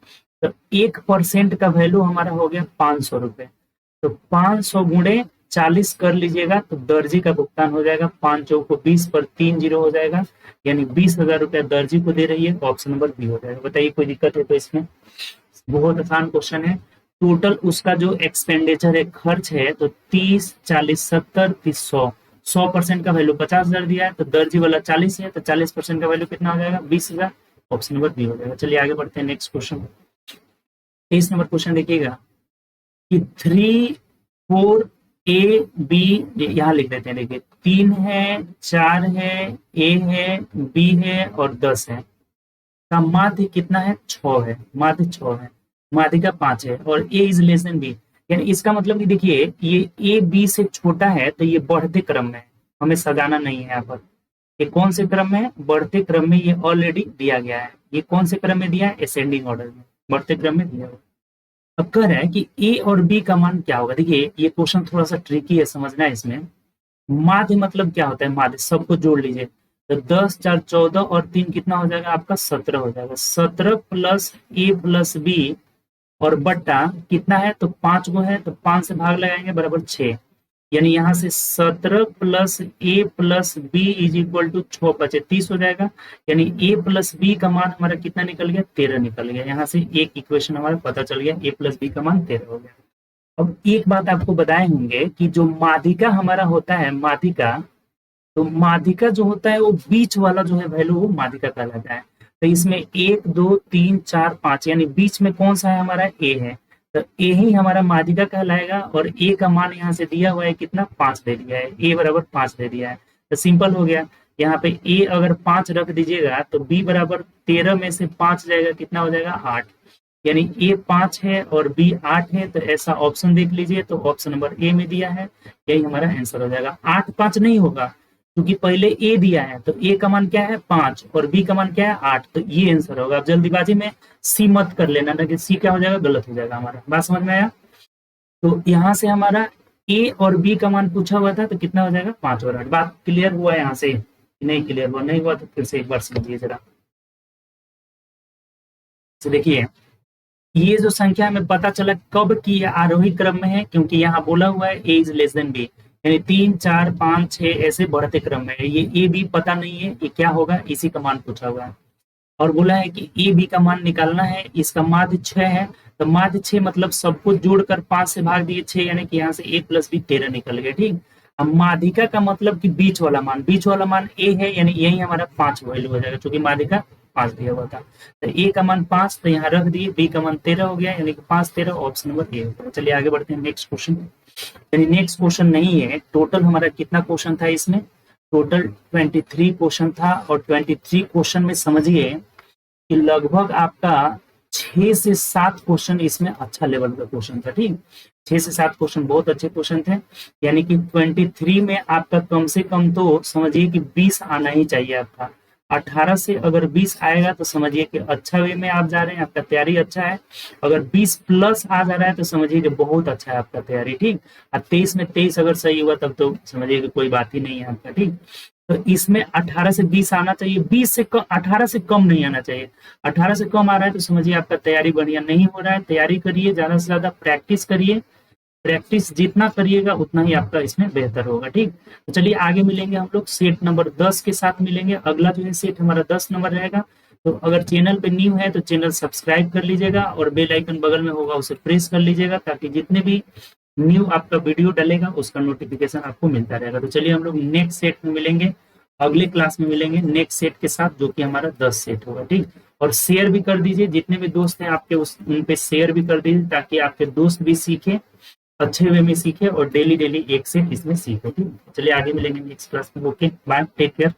तो 1% का वैल्यू हमारा हो गया 500 रुपए। तो 500 गुणे 40 कर लीजिएगा तो दर्जी का भुगतान हो जाएगा 5 चौको 20 पर 3 0 हो जाएगा, यानी 20,000 रुपया दर्जी को दे रही है। ऑप्शन नंबर बी हो जाएगा। बताइए कोई दिक्कत है तो इसमें, बहुत आसान क्वेश्चन है। टोटल उसका जो एक्सपेंडिचर है, खर्च है, तो 30 40 70 30 100, 100% का वैल्यू 50,000 दिया है, तो दर्जी वाला 40 है, तो 40% का वैल्यू कितना हो जाएगा? 20,000। ऑप्शन नंबर बी हो जाएगा। चलिए आगे बढ़ते हैं नेक्स्ट क्वेश्चन। 23 नंबर क्वेश्चन देखिएगा कि 3 4 A B, यहाँ लिख देते हैं। देखिए 3 है, 4 है, A है, B है और 10 है का माध्य कितना है? 6 है। माध्य 6 है, माध्य का 5 है और A is less than B। यानी इसका मतलब कि देखिए ये A B से छोटा है, तो ये बढ़ते क्रम में है, हमें सजाना नहीं है यहाँ पर। ये कौन से क्रम में है? बढ़ते क्रम में। ये ऑलरेडी दिया गया है। ये कौन से क्रम में दिया है? असेंडिंग ऑर्डर में, बढ़ते क्रम में दिया हुआ। अब कह रहा है कि ए और बी का मान क्या होगा। देखिए ये क्वेश्चन थोड़ा सा ट्रिकी है, समझना है इसमें। माध्य मतलब क्या होता है? माध्य सबको जोड़ लीजिए, तो 10 4 14 और 3 कितना हो जाएगा आपका? 17 हो जाएगा। 17 प्लस ए प्लस बी और बट्टा कितना है? तो 5 गो है, तो 5 से भाग लगाएंगे बराबर 6। यानी यहाँ से 17 plus A plus B is equal to 6 बचे 30 हो जाएगा। यानी ए प्लस बी का मान हमारा कितना निकल गया? 13 निकल गया। यहाँ से एक इक्वेशन हमारा पता चल गया, ए प्लस बी का मान 13 हो गया। अब एक बात आपको बताए होंगे कि जो माध्यिका हमारा होता है, माध्यिका, तो माध्यिका जो होता है वो बीच वाला जो है वैल्यू, वो माध्यिका कहलाता है। तो इसमें 1 2 3 4 5, यानी बीच में कौन सा है हमारा? ए है, तो ए ही हमारा माध्यिका कहलाएगा। और ए का मान यहाँ से दिया हुआ है कितना? 5 दे दिया है, ए बराबर 5 दे दिया है। तो सिंपल हो गया। यहाँ पे ए अगर 5 रख दीजिएगा तो बी बराबर 13 में से 5 जाएगा, कितना हो जाएगा? 8। यानी ए 5 है और बी 8 है, तो ऐसा ऑप्शन देख लीजिए, तो ऑप्शन नंबर ए में दिया है, यही हमारा आंसर हो जाएगा। 8 5 नहीं होगा, क्योंकि पहले ए दिया है, तो ए का मान क्या है? 5 और बी का मान क्या है? 8, तो ये आंसर होगा। अब जल्दीबाजी में सी मत कर लेना, ना कि सी क्या हो जाएगा? गलत हो जाएगा हमारा। बात समझ में आया? तो यहाँ से हमारा ए और बी का मान पूछा हुआ था, तो कितना हो जाएगा? 5 और 8। बात क्लियर हुआ यहाँ से? नहीं क्लियर हुआ? नहीं हुआ तो फिर से एक बार समझिए जरा। तो देखिए ये जो संख्या हमें पता चला कब की आरोही क्रम में है, क्योंकि यहाँ बोला हुआ है ए इज लेस देन बी, यानी 3 4 5 6 ऐसे बढ़ते क्रम में है। ये ए बी पता नहीं है, ये क्या होगा? इसी का मान पूछा हुआ है। और बोला है कि ए बी का मान निकालना है। इसका माध्य 6 है, तो माध्य 6 मतलब सबको जोड़कर 5 से भाग दिए 6, यानी कि यहाँ से ए प्लस बी 13 निकल गया। ठीक। अब माध्यिका का मतलब कि बीच वाला मान, बीच वाला मान ए है, यानी यही हमारा 5 वैल्यू हो जाएगा, क्योंकि माध्यिका 5 दिया हुआ था। तो ए का मान 5, तो यहाँ रख दिए। बी का मान 13 हो गया, यानी कि 5 13, ऑप्शन नंबर ए होगा। चलिए आगे बढ़ते हैं नेक्स्ट क्वेश्चन। यानी नेक्स्ट क्वेश्चन नहीं है, टोटल हमारा कितना क्वेश्चन था इसमें? टोटल 23 क्वेश्चन था। और 23 क्वेश्चन में समझिए कि लगभग आपका 6 से 7 क्वेश्चन इसमें अच्छा लेवल का क्वेश्चन था। ठीक, 6 से 7 क्वेश्चन बहुत अच्छे क्वेश्चन थे। यानी कि 23 में आपका कम से कम तो समझिए कि 20 आना ही चाहिए आपका। 18 से अगर 20 आएगा तो समझिए कि अच्छा वे में आप जा रहे हैं, आपका तैयारी अच्छा है। अगर 20 प्लस आ जा रहा है तो समझिए कि बहुत अच्छा है आपका तैयारी। ठीक, और 23 में 23 अगर सही हुआ तब तो समझिए कि कोई बात ही नहीं है आपका। ठीक, तो इसमें 18 से 20 आना चाहिए, 20 से कम, 18 से कम नहीं आना चाहिए। 18 से कम आ रहा है तो समझिए आपका तैयारी बढ़िया नहीं हो रहा है। तैयारी करिए, ज्यादा से ज्यादा प्रैक्टिस करिए। प्रैक्टिस जितना करिएगा उतना ही आपका इसमें बेहतर होगा। ठीक, तो चलिए आगे मिलेंगे हम लोग सेट नंबर 10 के साथ मिलेंगे। अगला जो है सेट हमारा 10 नंबर रहेगा। तो अगर चैनल पे न्यू है तो चैनल सब्सक्राइब कर लीजिएगा और बेल आइकन बगल में होगा उसे प्रेस कर लीजिएगा, ताकि जितने भी न्यू आपका वीडियो डलेगा उसका नोटिफिकेशन आपको मिलता रहेगा। तो चलिए हम लोग नेक्स्ट सेट में मिलेंगे, अगले क्लास में मिलेंगे नेक्स्ट सेट के साथ, जो कि हमारा 10 सेट होगा। ठीक, और शेयर भी कर दीजिए, जितने भी दोस्त हैं आपके उन पे शेयर भी कर दीजिए, ताकि आपके दोस्त भी सीखे, अच्छे वे में सीखे और डेली डेली एक सेट इसमें सीखे। ठीक, चलिए आगे मिलेंगे नेक्स्ट क्लास में। Okay bye, take care.